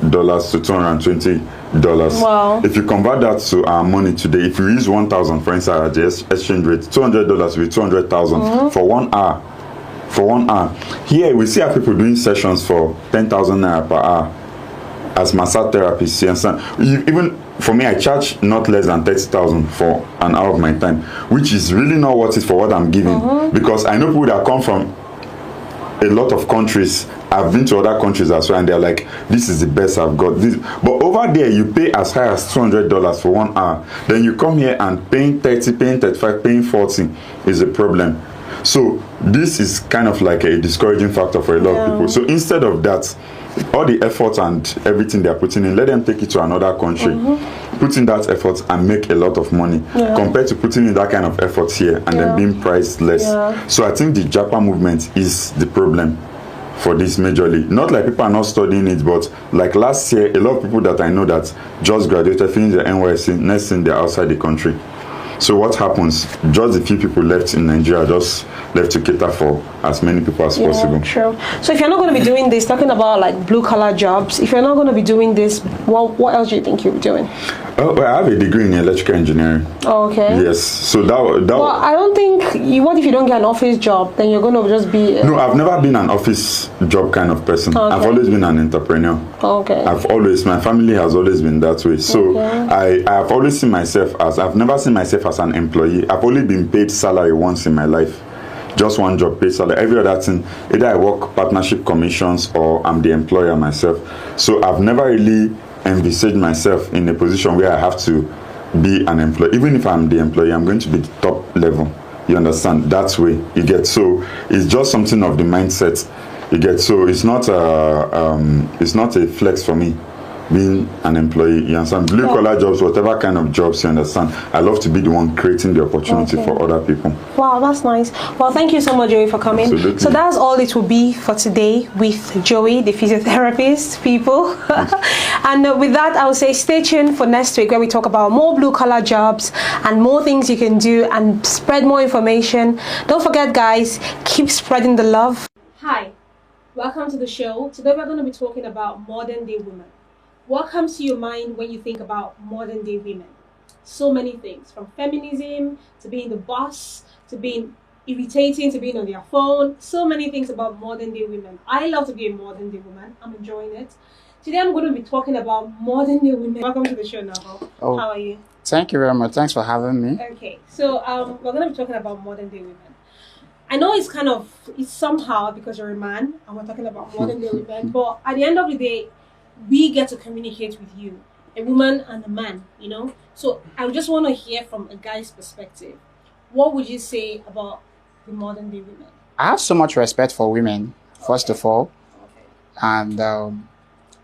to $220. Wow. If you convert that to our money today, if you use 1,000 for instance at the exchange rate, $200 will be 200,000 for 1 hour. For 1 hour. Here we see our people doing sessions for 10,000 naira per hour as massage therapists. You understand? Even for me, I charge not less than 30,000 for an hour of my time, which is really not worth it for what I'm giving. Because I know people that come from a lot of countries. I've been to other countries as well, and they're like, this is the best I've got. This, but over there, you pay as high as $200 for 1 hour. Then you come here and paying 30, paying 35, paying 40 is a problem. So this is kind of like a discouraging factor for a lot of people. So instead of that, all the effort and everything they're putting in, let them take it to another country, put in that effort and make a lot of money compared to putting in that kind of effort here and then being priced less. So I think the Japa movement is the problem for this majorly. Not like people are not studying it, but like last year, a lot of people that I know that just graduated, finished their NYSC, next thing they're outside the country. So what happens? Just a few people left in Nigeria, just left to cater for as many people as possible. True. So if you're not going to be doing this, talking about like blue collar jobs, if you're not going to be doing this, what else do you think you'll be doing? Oh, well, I have a degree in electrical engineering. Oh, okay. Yes. So that. Well, I don't think what if you don't get an office job, then you're going to just be. No, I've never been an office job kind of person. Okay. I've always been an entrepreneur. Okay. My family has always been that way. So I've always seen myself I've never seen myself as an employee. I've only been paid salary once in my life. Just one job, paid salary. Every other thing, either I work partnership commissions or I'm the employer myself. So I've never really envisaged myself in a position where I have to be an employee. Even if I'm the employee, I'm going to be the top level. You understand? That way you get. So it's just something of the mindset you get. So it's not a flex for me being an employee. You understand? Blue collar jobs, whatever kind of jobs, you understand, I love to be the one creating the opportunity for other people. Wow, that's nice. Well, thank you so much, Joey, for coming. Absolutely. So that's all it will be for today with Joey, the physiotherapist, people. And with that, I will say stay tuned for next week, where we talk about more blue collar jobs and more things you can do and spread more information. Don't forget, guys, keep spreading the love. Hi, welcome to the show. Today we're going to be talking about modern day women. What comes to your mind when you think about modern day women? So many things, from feminism to being the boss, to being irritating, to being on their phone. So many things about modern day women. I love to be a modern day woman. I'm enjoying it. Today I'm going to be talking about modern day women. Welcome to the show, Navo. Oh, how are you? Thank you very much. Thanks for having me. Okay, so we're going to be talking about modern day women. I know it's somehow because you're a man and we're talking about modern day women, but at the end of the day, we get to communicate with you, a woman and a man, you know. So I just want to hear from a guy's perspective. What would you say about the modern day women? I have so much respect for women, first of all. And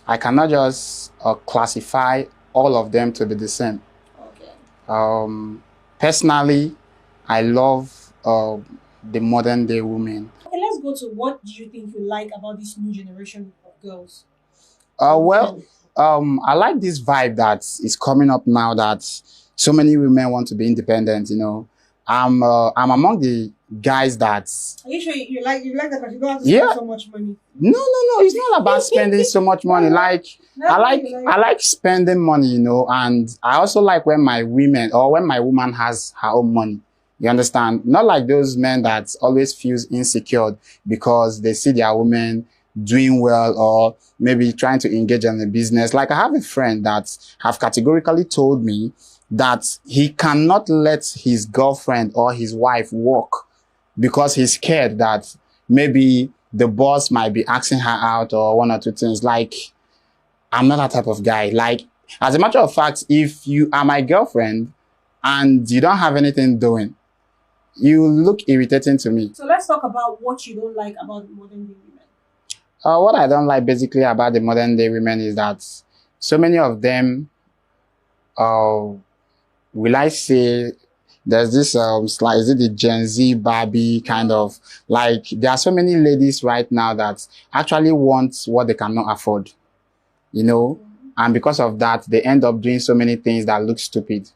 I cannot just classify all of them to be the same. Personally, I love the modern day women. Okay, let's go to what do you think you like about this new generation of girls? I like this vibe that is coming up now that so many women want to be independent. You know, I'm among the guys that. Are you sure you like that because you don't have to Yeah. spend so much money? No. It's not about spending so much money. Like I like spending money, you know, and I also like when my woman has her own money. You understand? Not like those men that always feels insecure because they see their women doing well or maybe trying to engage in a business. Like I have a friend that have categorically told me that he cannot let his girlfriend or his wife work because he's scared that maybe the boss might be asking her out or one or two things. Like, I'm not that type of guy. Like, as a matter of fact, if you are my girlfriend and you don't have anything doing, you look irritating to me. So let's talk about what you don't like about the modern day women. What I don't like basically about the modern day women is that so many of them, will I say, there's this slide, is it the Gen Z Barbie kind of, like, there are so many ladies right now that actually want what they cannot afford, you know, and because of that, they end up doing so many things that look stupid.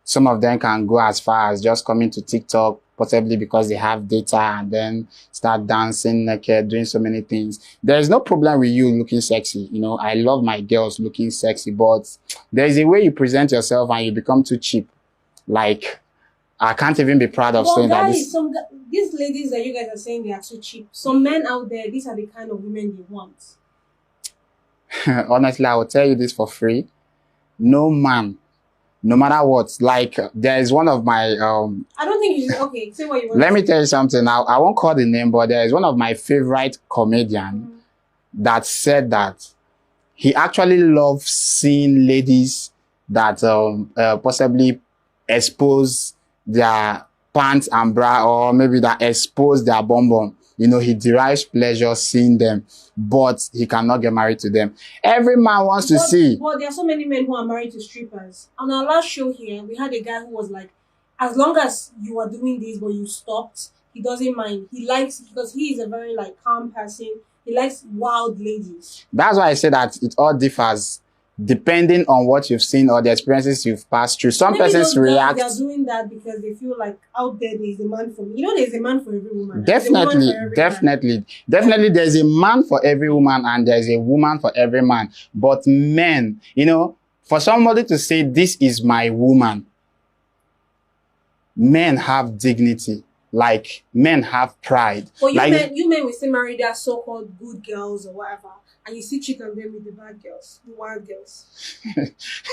Some of them can go as far as just coming to TikTok, possibly because they have data, and then start dancing naked, doing so many things. There's no problem with you looking sexy. You know, I love my girls looking sexy, but there's a way you present yourself and you become too cheap. Like, I can't even be proud of saying that. These ladies that you guys are saying they are too cheap. Some men out there, these are the kind of women they want. Honestly, I will tell you this for free. No man, no matter what, like, there is one of my I don't think you should. Okay, say what you want. let me tell you something. I won't call the name, but there is one of my favorite comedian that said that he actually loves seeing ladies that possibly expose their pants and bra, or maybe that expose their bum bum. You know, he derives pleasure seeing them, but he cannot get married to them. Every man wants to see. But there are so many men who are married to strippers. On our last show here, we had a guy who was like, as long as you are doing this but you stopped, he doesn't mind. He likes, because he is a very like calm person. He likes wild ladies. That's why I say that it all differs depending on what you've seen or the experiences you've passed through. Some Maybe persons react. They are doing that because they feel like out there is a man for me. You know, there's a man for every woman. Definitely, there's a man for every woman and there's a woman for every man. But men, you know, for somebody to say this is my woman, men have dignity. Like, men have pride. But like, you men will still marry their so-called good girls or whatever, and you see cheat on them with the bad girls, the wild girls.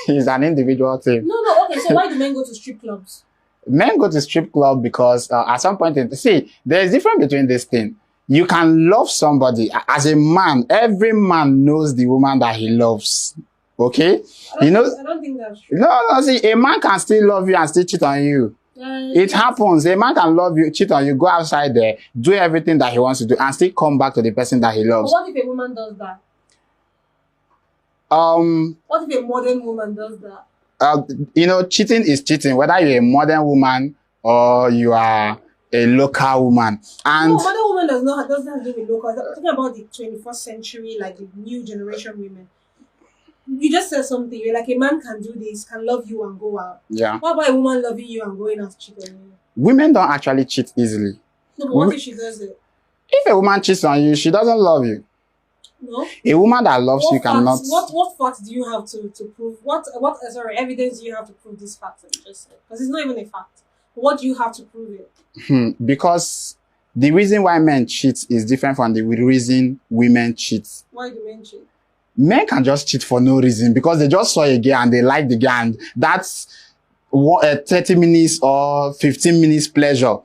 It's an individual thing. No, okay, so why do men go to strip clubs? Men go to strip club because at some point, see, there's a difference between this thing. You can love somebody. As a man, every man knows the woman that he loves. Okay? I don't think that's true. No, see, a man can still love you and still cheat on you. It happens. A man can love you, cheat on you, go outside there, do everything that he wants to do, and still come back to the person that he loves. But what if a woman does that? What if a modern woman does that? You know, cheating is cheating, whether you're a modern woman or you are a local woman. And no, modern woman doesn't have to do with local. I'm talking about the 21st century, like the new generation women. You just said something. You're like, a man can do this, can love you and go out. Yeah. What about a woman loving you and going out to cheat on you? Women don't actually cheat easily. No, but what if she does it? If a woman cheats on you, she doesn't love you. No. A woman that loves you cannot. What facts do you have to prove? What evidence do you have to prove this fact that you just said? Because it's not even a fact. What do you have to prove it? Because the reason why men cheat is different from the reason women cheat. Why do men cheat? Men can just cheat for no reason because they just saw a girl and they like the girl, and that's 30 minutes or 15 minutes pleasure.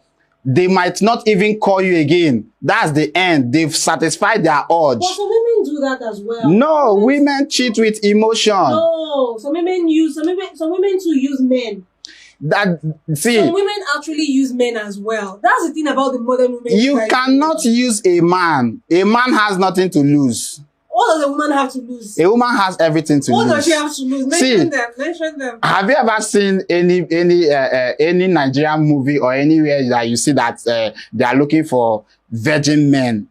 They might not even call you again. That's the end. They've satisfied their urge. But some women do that as well. No, women cheat with emotion. No, some women too use men. Some women actually use men as well. That's the thing about the modern women. You cannot use a man. A man has nothing to lose. What does a woman have to lose? A woman has everything to What lose. does she have to lose? Mention them. Mention them. Have you ever seen any Nigerian movie or anywhere that you see that they are looking for virgin men,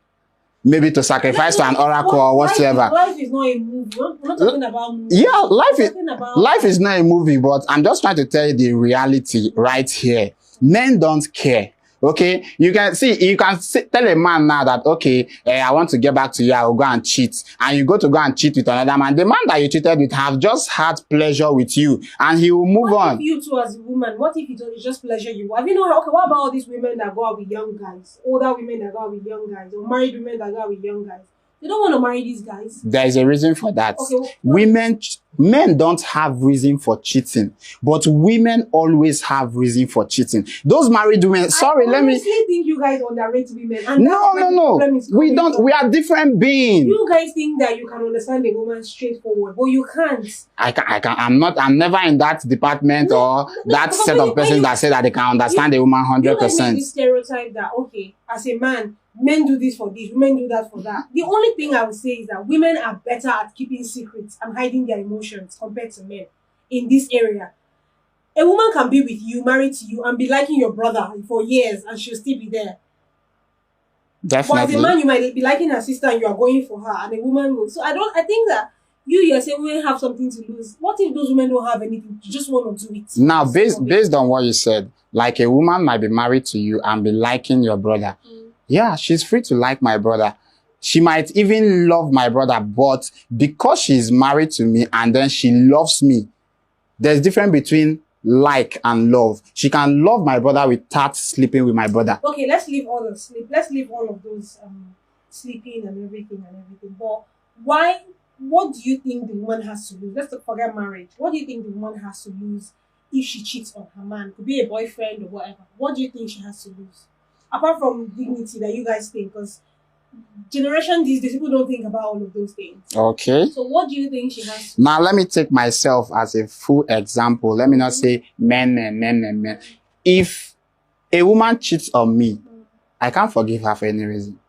maybe to sacrifice to an oracle or whatsoever? Life is not a movie. We're not talking about movies. Yeah, life is not a movie, but I'm just trying to tell you the reality right here. Men don't care. Okay, you can tell a man now that, okay, I want to get back to you, I will go and cheat. And you go and cheat with another man. The man that you cheated with have just had pleasure with you and he will move on. What if you too as a woman, what if it's just pleasure you? Have you know, okay, what about all these women that go out with young guys? Older women that go out with young guys? Or married women that go out with young guys? They don't want to marry these guys. There is a reason for that. Okay, Men don't have reason for cheating, but women always have reason for cheating. Those married women, I honestly think you guys underrate women. And no. We don't. We are different beings. You guys think that you can understand a woman straightforward, but you can't. I'm never in that department or that set of persons that say that they can understand a woman 100%. You guys make this stereotype that, okay, as a man, men do this for this, women do that for that. The only thing I would say is that women are better at keeping secrets and hiding their emotions compared to men in this area. A woman can be with you, married to you, and be liking your brother for years, and she'll still be there. Definitely. But as a man, you might be liking her sister, and you are going for her, and a woman will. So I think that you're saying women have something to lose. What if those women don't have anything? You just want to do it. Now, based on what you said, like a woman might be married to you and be liking your brother. Yeah, she's free to like my brother. She might even love my brother, but because she's married to me and then she loves me, there's difference between like and love. She can love my brother without sleeping with my brother. Okay, let's leave all the sleep. Let's leave all of those sleeping and everything. But what do you think the woman has to lose? Let's forget marriage. What do you think the woman has to lose if she cheats on her man? Could be a boyfriend or whatever. What do you think she has to lose? Apart from dignity that you guys think, because generation these days, people don't think about all of those things. Okay. So what do you think she has to Now, let me take myself as a full example. Let me not say men. If a woman cheats on me, I can't forgive her for any reason.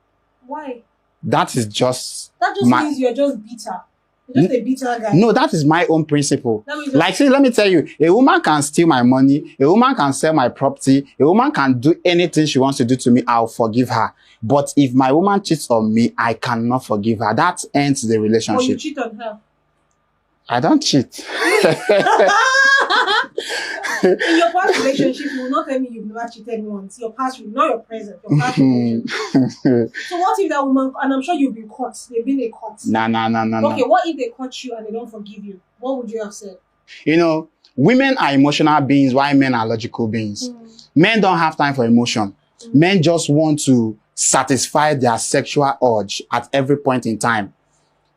Why? That just means you're just bitter. You're just a bitter guy. No, that is my own principle. Like, see, let me tell you, a woman can steal my money, a woman can sell my property, a woman can do anything she wants to do to me, I'll forgive her. But if my woman cheats on me, I cannot forgive her. That ends the relationship. Or you cheat on her. I don't cheat. In your past relationship, you will not tell me you've never cheated once. Your past, not your present, your past relationship. So what if that woman, and I'm sure you've been caught, they've been a caught. No. Okay, what if they caught you and they don't forgive you? What would you have said? You know, women are emotional beings while men are logical beings. Men don't have time for emotion. Men just want to satisfy their sexual urge at every point in time.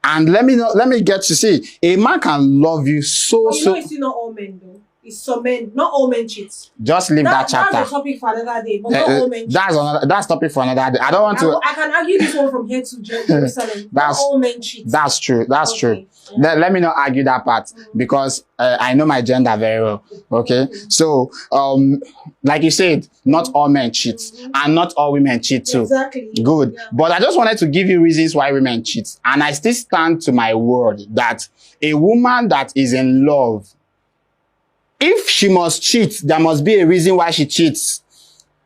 And let me get to see, a man can love you so. Know it's not all men though. It's some men, not all men cheat. Just leave that chapter. That's a topic for another day, but not all men cheat. That's topic for another day. I don't want to. I can argue this one from here to Jerusalem. Not all men cheat. That's true. That's true. Yeah. Let me not argue that part because I know my gender very well. Okay, so like you said, not all men cheat and not all women cheat too. Exactly. Good. Yeah. But I just wanted to give you reasons why women cheat, and I still stand to my word that a woman that is in love, if she must cheat, there must be a reason why she cheats.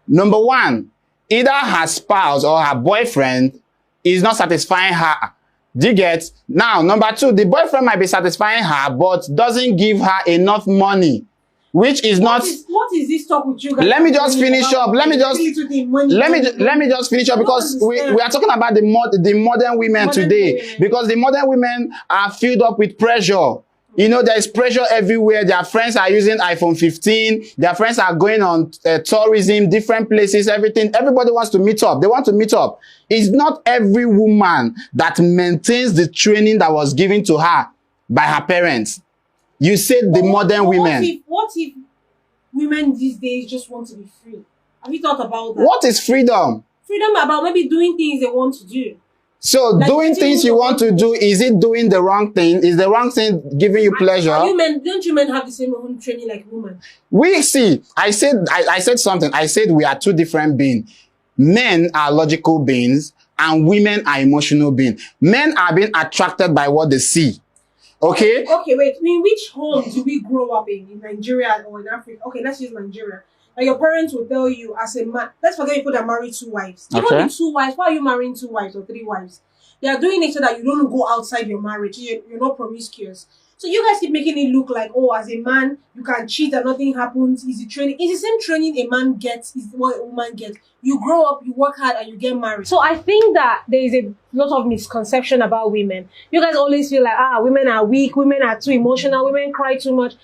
Number one, either her spouse or her boyfriend is not satisfying her. Do you get? Now, number two, the boyfriend might be satisfying her, but doesn't give her enough money, which is what is this talk with you guys? Let me just finish up. Let me just finish up because we are talking about the modern women today. Because the modern women are filled up with pressure. You know, there is pressure everywhere. Their friends are using iPhone 15. Their friends are going on tourism, different places, everything. Everybody wants to meet up. They want to meet up. It's not every woman that maintains the training that was given to her by her parents. You said the modern women. What if women these days just want to be free? Have you thought about that? What is freedom? Freedom about maybe doing things they want to do. So like doing things you want to do, is it doing the wrong thing? Is the wrong thing giving you pleasure? Don't you men have the same training like women? We see, I said something. I said we are two different beings. Men are logical beings and women are emotional beings. Men are being attracted by what they see. Okay? Okay, wait. In which home do we grow up in Nigeria or in Africa? Okay, let's use Nigeria. And your parents will tell you as a man, let's forget people that marry 2 wives. Even Okay. with 2 wives, why are you marrying 2 wives or 3 wives? They are doing it so that you don't go outside your marriage. You're not promiscuous. So you guys keep making it look like, oh, as a man, you can cheat and nothing happens. It's the training. It's the same training a man gets is what a woman gets. You grow up, you work hard, and you get married. So I think that there is a lot of misconception about women. You guys always feel like, women are weak, women are too emotional, women cry too much.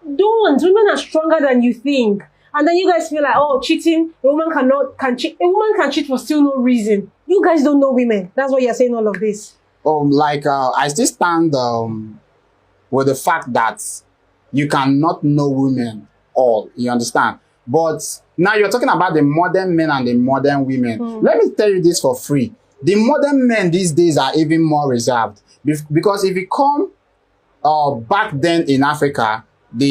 Don't. Women are stronger than you think. And then you guys feel like, oh, cheating, a woman can cheat. A woman can cheat for still no reason. You guys don't know women. That's why you're saying all of this. I still stand with the fact that you cannot know women all. You understand? But now you're talking about the modern men and the modern women. Let me tell you this for free. The modern men these days are even more reserved. Because if you come back then in Africa,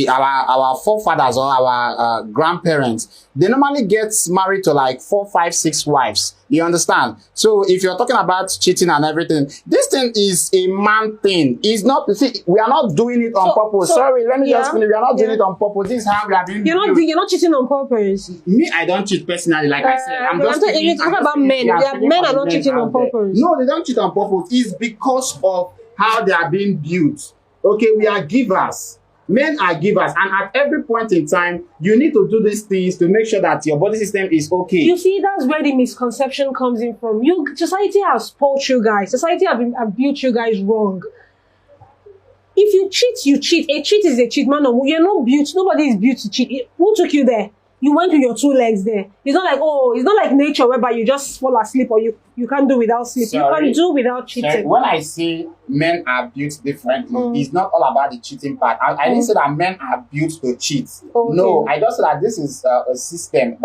our forefathers or our grandparents, they normally get married to like 4, 5, 6 wives. You understand? So if you're talking about cheating and everything, this thing is a man thing. It's not. See, we are not doing it on purpose. Sorry, let me just finish. We are not doing it on purpose. This is how we are doing. You're not cheating on purpose. Me, I don't cheat personally. Like I said, I'm just talking about men. Men are not cheating on purpose. No, they don't cheat on purpose. It's because of how they are being built. Okay, we are givers. Men are givers, and at every point in time, you need to do these things to make sure that your body system is okay. You see, that's where the misconception comes in from. Society has spoiled you guys. Society have built you guys wrong. If you cheat, you cheat. A cheat is a cheat, man. You're not built. Nobody is built to cheat. Who took you there? You went with your 2 legs there. It's not like nature whereby you just fall asleep or you can't do without sleep. Sorry. You can do without cheating. Sorry. When I say men are built differently, it's not all about the cheating part. I didn't say that men are built to cheat. Okay. No, I just said that this is a system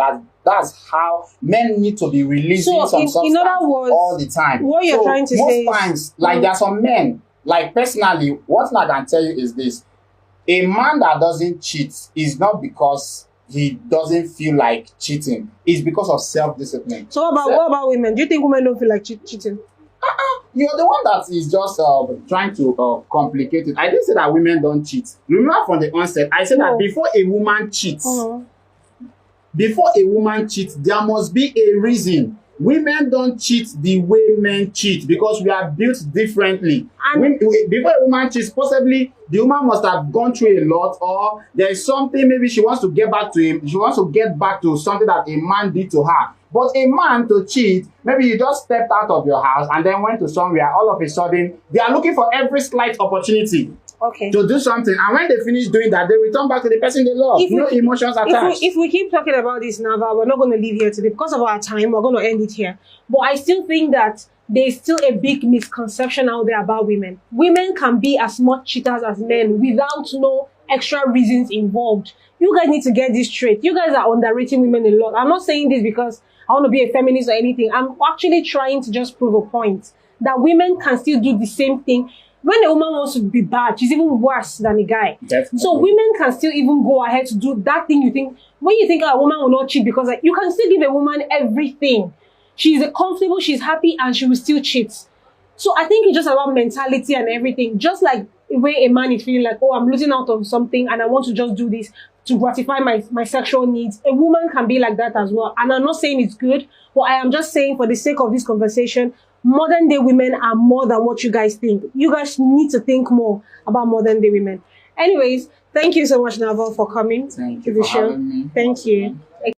that's how men need to be releasing some substance in other words, all the time. What you're trying to say most times, like there are some men, like personally, what I can tell you is this: a man that doesn't cheat is not because he doesn't feel like cheating. It's because of self-discipline. So what about women? Do you think women don't feel like cheating? You're the one that is just trying to complicate it. I didn't say that women don't cheat. Remember from the onset, I said that before a woman cheats, there must be a reason. Women don't cheat the way men cheat because we are built differently. Before a woman cheats, possibly the woman must have gone through a lot, or there is something maybe she wants to get back to him. She wants to get back to something that a man did to her. But a man to cheat, maybe you just stepped out of your house and then went to somewhere. All of a sudden, they are looking for every slight opportunity to do something. And when they finish doing that, they return back to the person they love. No emotions attached. If we keep talking about this now, we're not going to leave here today because of our time. We're going to end it here. But I still think that there's still a big misconception out there about women. Women can be as much cheaters as men without no extra reasons involved. You guys need to get this straight. You guys are underrating women a lot. I'm not saying this because I want to be a feminist or anything. I'm actually trying to just prove a point that women can still do the same thing. When a woman wants to be bad, she's even worse than a guy. Definitely. So women can still even go ahead to do that thing you think. When you think a woman will not cheat, because you can still give a woman everything. She's comfortable, she's happy, and she will still cheat. So I think it's just about mentality and everything. Just like the way a man is feeling like, oh, I'm losing out on something and I want to just do this to gratify my sexual needs. A woman can be like that as well. And I'm not saying it's good, but I am just saying for the sake of this conversation, modern day women are more than what you guys think. You guys need to think more about modern day women. Anyways, thank you so much, Naval, for coming to the show. Having me. Thank you.